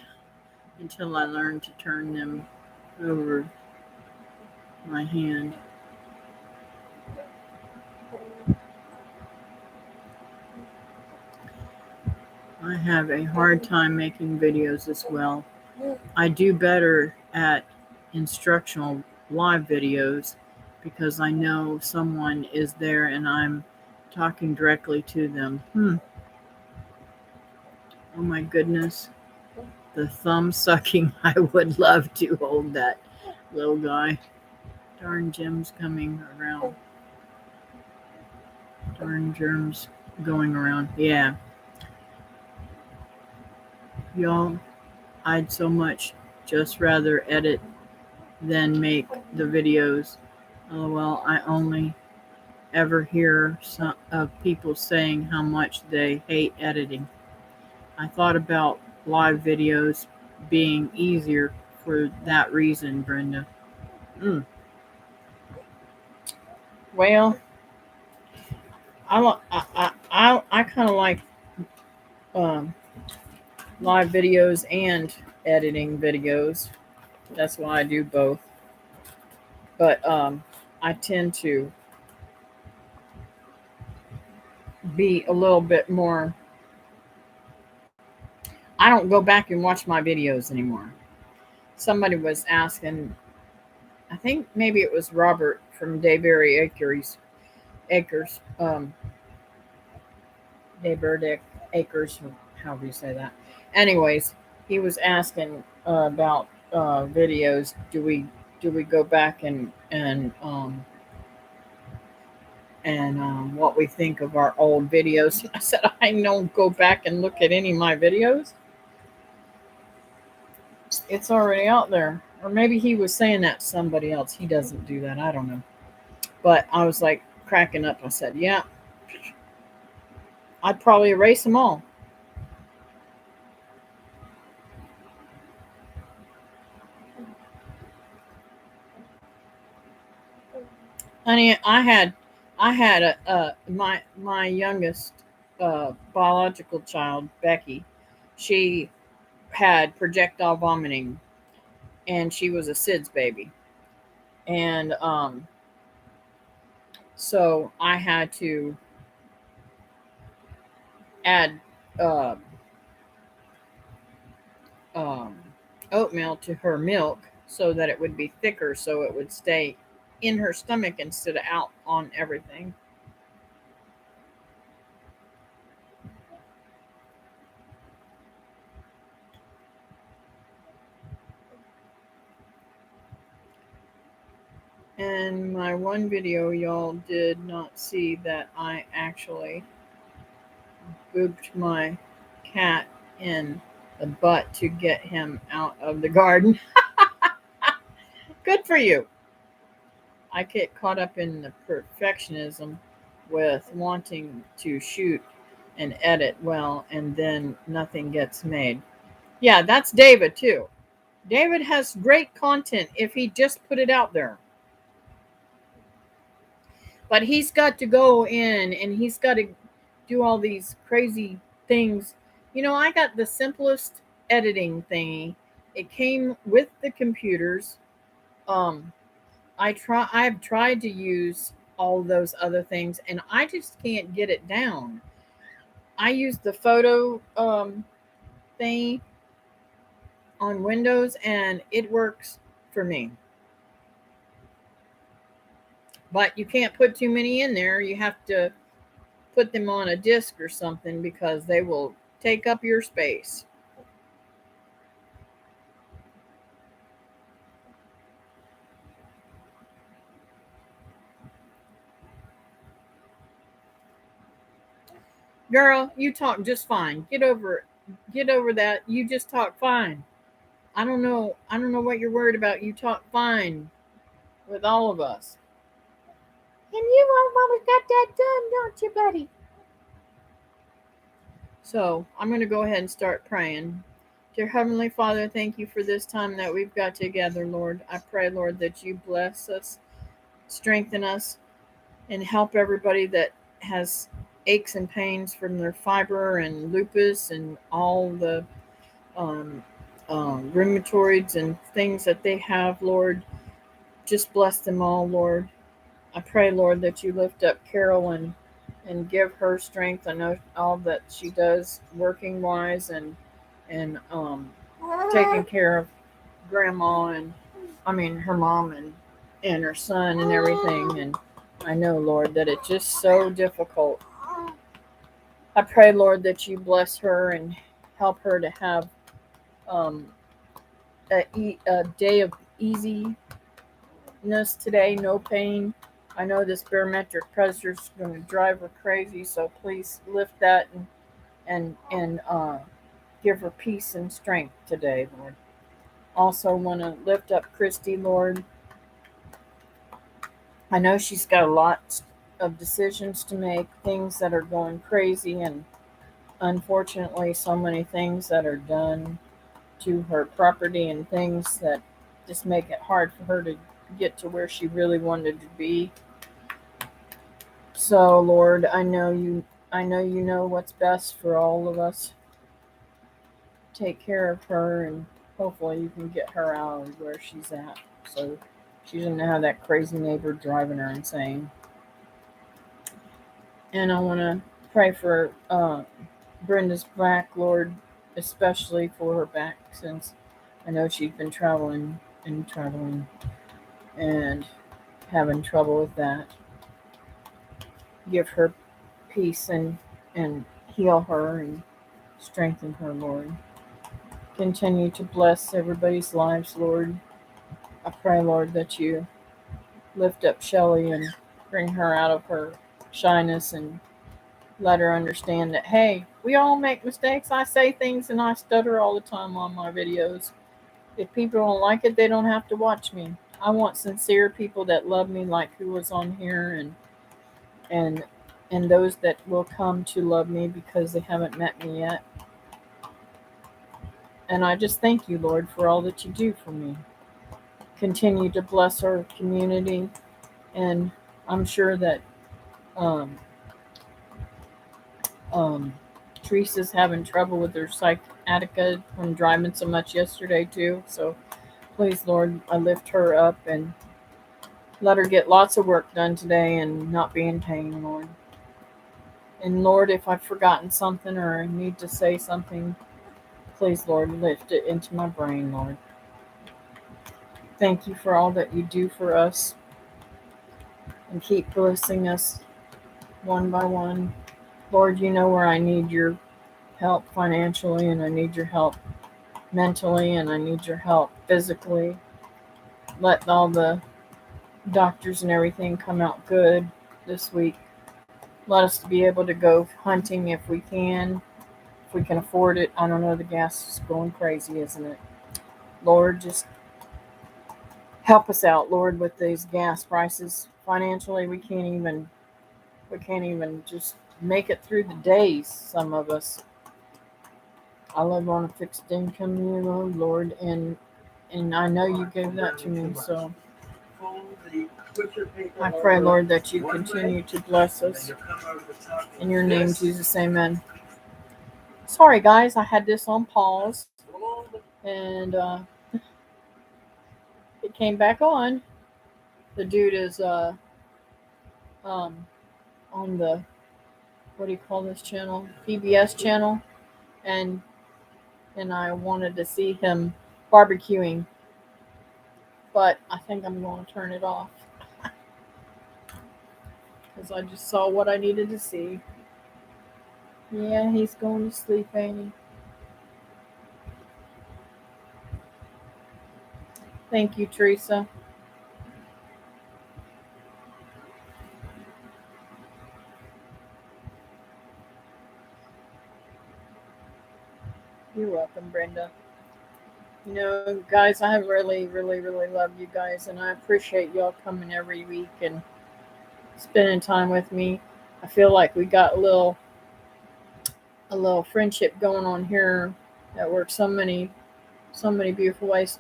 until I learn to turn them over my hand. I have a hard time making videos as well. I do better at instructional live videos because I know someone is there and I'm talking directly to them. Oh my goodness. The thumb sucking. I would love to hold that little guy. Darn Jim's coming around. Darn germs going around. Yeah. Y'all, I'd so much just rather edit than make the videos. LOL, I only ever hear some of people saying how much they hate editing. I thought about live videos being easier for that reason, Brenda. Well, I kind of like um, live videos and editing videos. That's why I do both. But I tend to be a little bit more. I don't go back and watch my videos anymore. Somebody was asking, I think maybe it was Robert from Dayberry Acres, Dayberry Acres, however you say that. Anyways, he was asking about videos. Do we go back and what we think of our old videos? I said I don't go back and look at any of my videos. It's already out there. Or maybe he was saying that to somebody else. He doesn't do that. I don't know. But I was like cracking up. I said, yeah, I'd probably erase them all. Honey, I had my youngest biological child, Becky. She had projectile vomiting, and she was a SIDS baby, and so I had to add uh, um, oatmeal to her milk so that it would be thicker, so it would stay in her stomach instead of out on everything. And my one video, y'all did not see that I actually booped my cat in the butt to get him out of the garden. Good for you. I get caught up in the perfectionism with wanting to shoot and edit well, and then nothing gets made. Yeah, that's David too. David has great content if he just put it out there. But he's got to go in and he's got to do all these crazy things. I got the simplest editing thingy. It came with the computers. Um, I've tried to use all those other things and I just can't get it down. I use the photo thingy on Windows and it works for me. But you can't put too many in there. You have to put them on a disk or something because they will take up your space. Girl, you talk just fine. Get over that. You just talk fine. I don't know what you're worried about. You talk fine with all of us. And you almost got that done, don't you, buddy? So I'm going to go ahead and start praying. Dear Heavenly Father, thank you for this time that we've got together, Lord. I pray, Lord, that you bless us, strengthen us, and help everybody that has aches and pains from their fiber and lupus and all the um, rheumatoids and things that they have, Lord. Just bless them all, Lord. I pray, Lord, that you lift up Carol and give her strength. I know all that she does working wise and taking care of grandma and I mean her mom and her son and everything. And I know, Lord, that it's just so difficult. I pray, Lord, that you bless her and help her to have um, a day of easiness today, no pain. I know this barometric pressure is going to drive her crazy, so please lift that and give her peace and strength today, Lord. Also, want to lift up Christy, Lord. I know she's got a lot of decisions to make, things that are going crazy, and unfortunately, so many things that are done to her property and things that just make it hard for her to get to where she really wanted to be. So, Lord, I know you know what's best for all of us. Take care of her, and hopefully you can get her out of where she's at, so she doesn't have that crazy neighbor driving her insane. And I want to pray for Brenda's back, Lord, especially for her back, since I know she's been traveling and having trouble with that. Give her peace and heal her and strengthen her, Lord. Continue to bless everybody's lives, Lord. I pray, Lord, that you lift up Shelly and bring her out of her shyness and let her understand that, hey, we all make mistakes. I say things and I stutter all the time on my videos. If people don't like it, they don't have to watch me. I want sincere people that love me, like who was on here, and and those that will come to love me because they haven't met me yet. And I just thank you, Lord, for all that you do for me. Continue to bless our community, and I'm sure that um, um, Teresa's having trouble with her sciatica from driving so much yesterday too. So please, Lord, I lift her up and let her get lots of work done today and not be in pain, Lord. And Lord, if I've forgotten something or I need to say something, please, Lord, lift it into my brain, Lord. Thank you for all that you do for us and keep blessing us one by one. Lord, you know where I need your help financially and I need your help mentally and I need your help physically. Let all the doctors and everything come out good this week. Let us be able to go hunting if we can, if we can afford it. I don't know. The gas is going crazy, isn't it? Lord, just help us out, Lord, with these gas prices. Financially, we can't even just make it through the days. Some of us. I live on a fixed income, Lord, and I know you gave that to me, so I pray, Lord, that you continue to bless us. In your name, Jesus, amen. Sorry, guys, I had this on pause, and it came back on. The dude is on the, what do you call this channel? PBS channel, and I wanted to see him barbecuing, but I think I'm going to turn it off because I just saw what I needed to see. Yeah, he's going to sleep, ain't he? Thank you, Teresa. You're welcome, Brenda. Guys, I really, really, really love you guys, and I appreciate y'all coming every week and spending time with me. I feel like we got a little friendship going on here that works so many beautiful ways.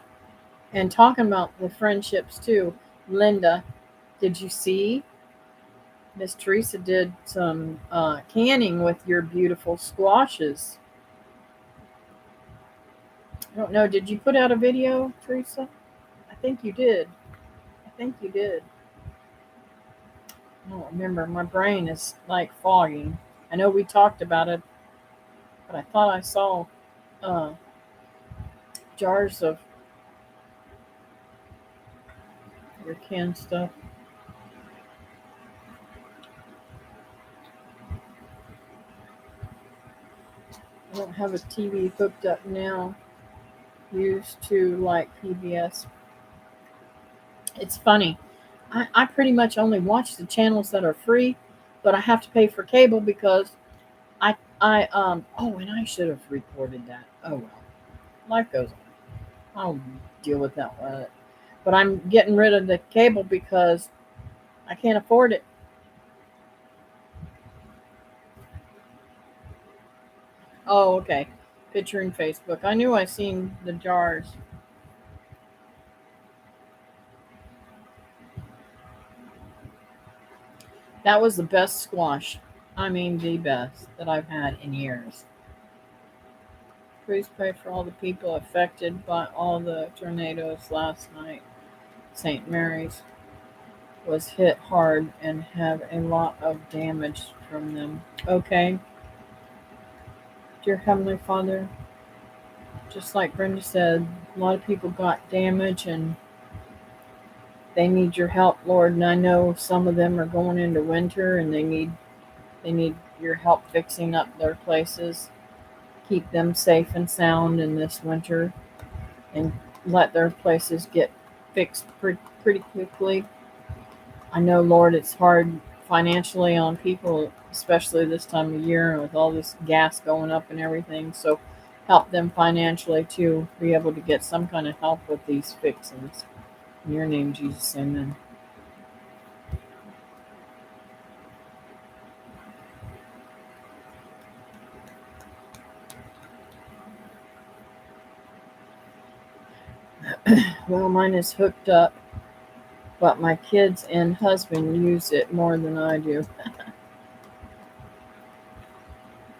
And talking about the friendships too, Linda, did you see Miss Teresa did some canning with your beautiful squashes? I don't know. Did you put out a video, Teresa? I think you did. I don't remember. My brain is like foggy. I know we talked about it, but I thought I saw uh, jars of your canned stuff. I don't have a TV hooked up now. Used to like PBS. It's funny. I pretty much only watch the channels that are free, but I have to pay for cable because and I should have recorded that. Oh well. Life goes on. I'll deal with that one. But I'm getting rid of the cable because I can't afford it. Oh, okay. Picture in Facebook. I knew I seen the jars. That was the best squash. I mean, the best that I've had in years. Please pray for all the people affected by all the tornadoes last night. St. Mary's was hit hard and have a lot of damage from them. Okay. Dear Heavenly Father, just like Brenda said, a lot of people got damage and they need your help, Lord. And I know some of them are going into winter and they need your help fixing up their places. Keep them safe and sound in this winter and let their places get fixed pretty quickly. I know, Lord, it's hard financially on people, especially this time of year with all this gas going up and everything. So help them financially to be able to get some kind of help with these fixings. In your name, Jesus, amen. Well, mine is hooked up, but my kids and husband use it more than I do.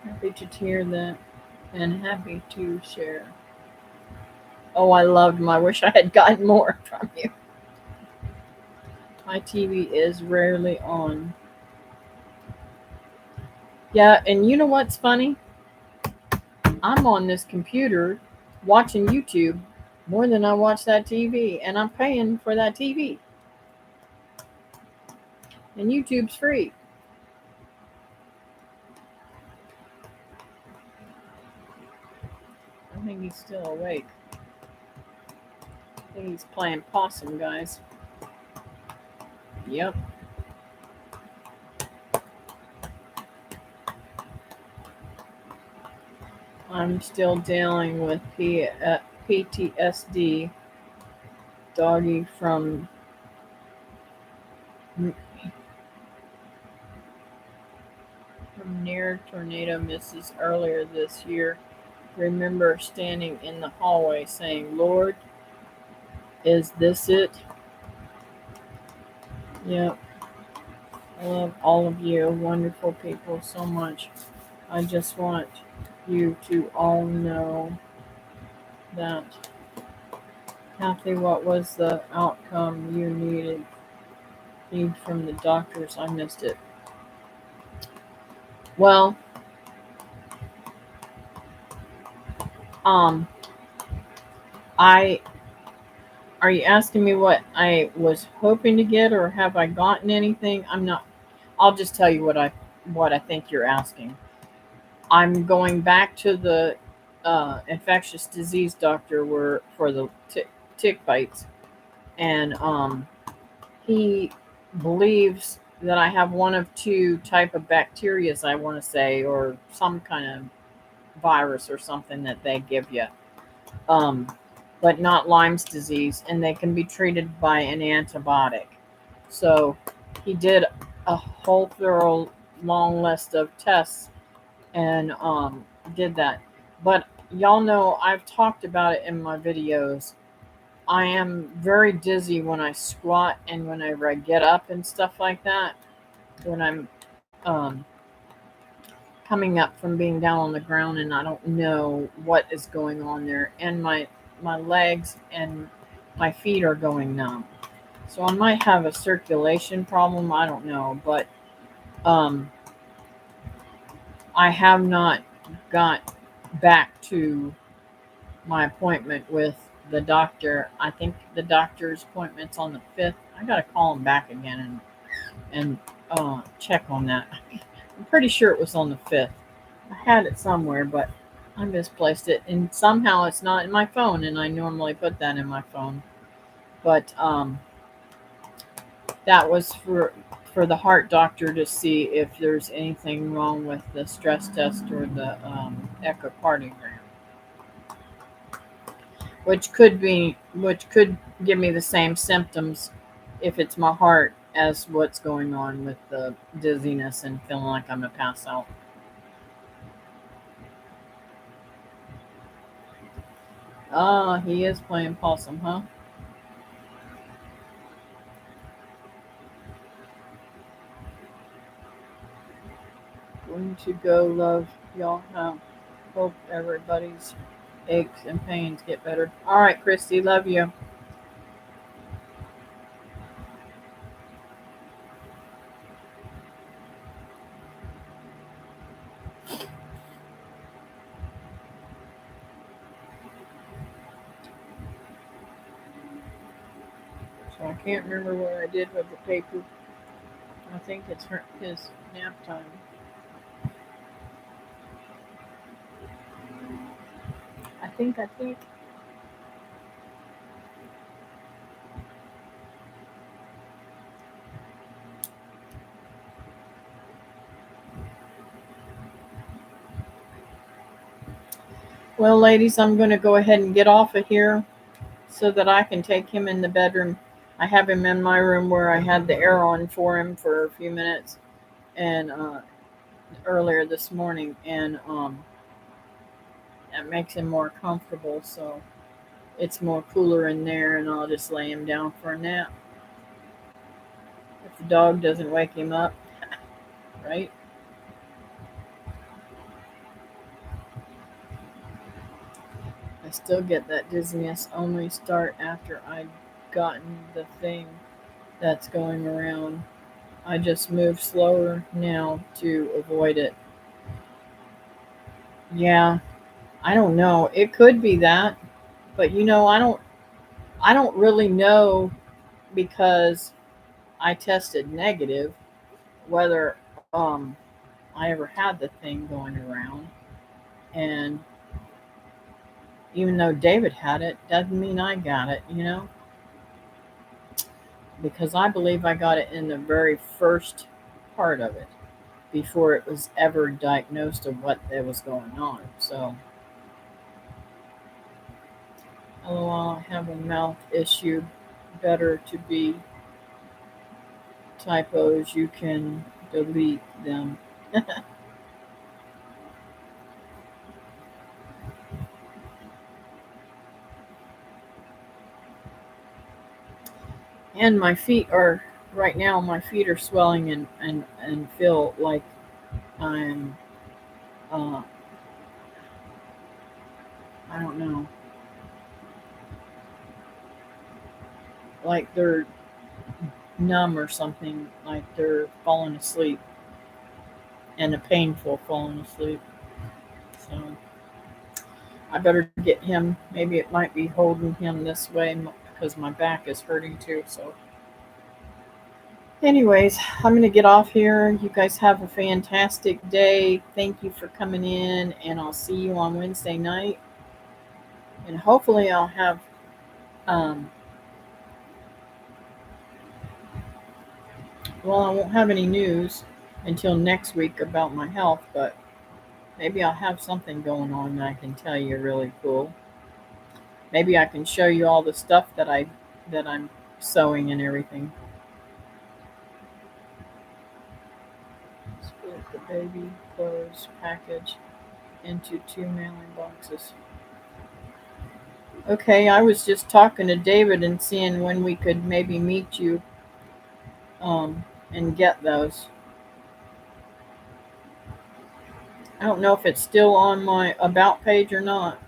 Happy to hear that and happy to share. Oh, I loved them. I wish I had gotten more from you. My TV is rarely on. Yeah, and you know what's funny? I'm on this computer watching YouTube more than I watch that TV, and I'm paying for that TV. And YouTube's free. I think he's still awake. I think he's playing possum, guys. Yep. I'm still dealing with PTSD, doggy from near tornado misses earlier this year. Remember standing in the hallway saying, Lord, is this it? Yep. I love all of you, wonderful people, so much. I just want you to all know that. Kathy, what was the outcome you need from the doctors? I missed it. Well, um, I are you asking me what I was hoping to get, or have I gotten anything? I'm not. I'll just tell you what I think you're asking. I'm going back to the infectious disease doctor for the tick bites, and he believes that I have one of two type of bacterias, I want to say, or some kind of virus or something that they give you, um, but not Lyme's disease, and they can be treated by an antibiotic. So he did a whole thorough long list of tests and did that. But y'all know I've talked about it in my videos. I am very dizzy when I squat and whenever I get up and stuff like that. When I'm um, coming up from being down on the ground and I don't know what is going on there, and my legs and my feet are going numb. So I might have a circulation problem. I don't know, but um, I have not got back to my appointment with the doctor. I think the doctor's appointment's on the 5th. I gotta call him back again and check on that. I'm pretty sure it was on the 5th. I had it somewhere, but I misplaced it, and somehow it's not in my phone, and I normally put that in my phone. But that was for the heart doctor to see if there's anything wrong with the stress test or the echocardiogram, which could give me the same symptoms if it's my heart as what's going on with the dizziness and feeling like I'm gonna pass out. Ah, he is playing possum, huh? Going to go, love. Y'all have. Hope everybody's aches and pains get better. All right, Christy, love you. So I can't remember what I did with the paper. I think it's his nap time. I think. Well, ladies, I'm going to go ahead and get off of here so that I can take him in the bedroom. I have him in my room where I had the air on for him for a few minutes and earlier this morning, and that makes him more comfortable. So it's more cooler in there, and I'll just lay him down for a nap if the dog doesn't wake him up, right? I still get that dizziness, only start after I'd gotten the thing that's going around. I just move slower now to avoid it. Yeah, I don't know. It could be that, but I don't really know because I tested negative whether I ever had the thing going around, and even though David had it doesn't mean I got it, because I believe I got it in the very first part of it before it was ever diagnosed of what was going on. So Oh, I have a mouth issue. Better to be typos. You can delete them. And my feet are right now. My feet are swelling and feel like I'm. Uh, I don't know. Like they're numb or something. Like they're falling asleep and a painful falling asleep. So I better get him. Maybe it might be holding him this way because my back is hurting too. So, anyways, I'm going to get off here. You guys have a fantastic day. Thank you for coming in, and I'll see you on Wednesday night. And hopefully, I'll have, um, well, I won't have any news until next week about my health, but maybe I'll have something going on that I can tell you really cool. Maybe I can show you all the stuff that I'm sewing and everything. Split the baby clothes package into two mailing boxes. Okay, I was just talking to David and seeing when we could maybe meet you and get those. I don't know if it's still on my about page or not.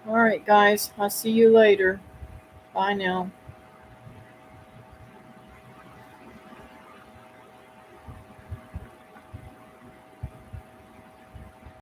All right, guys, I'll see you later. Bye now.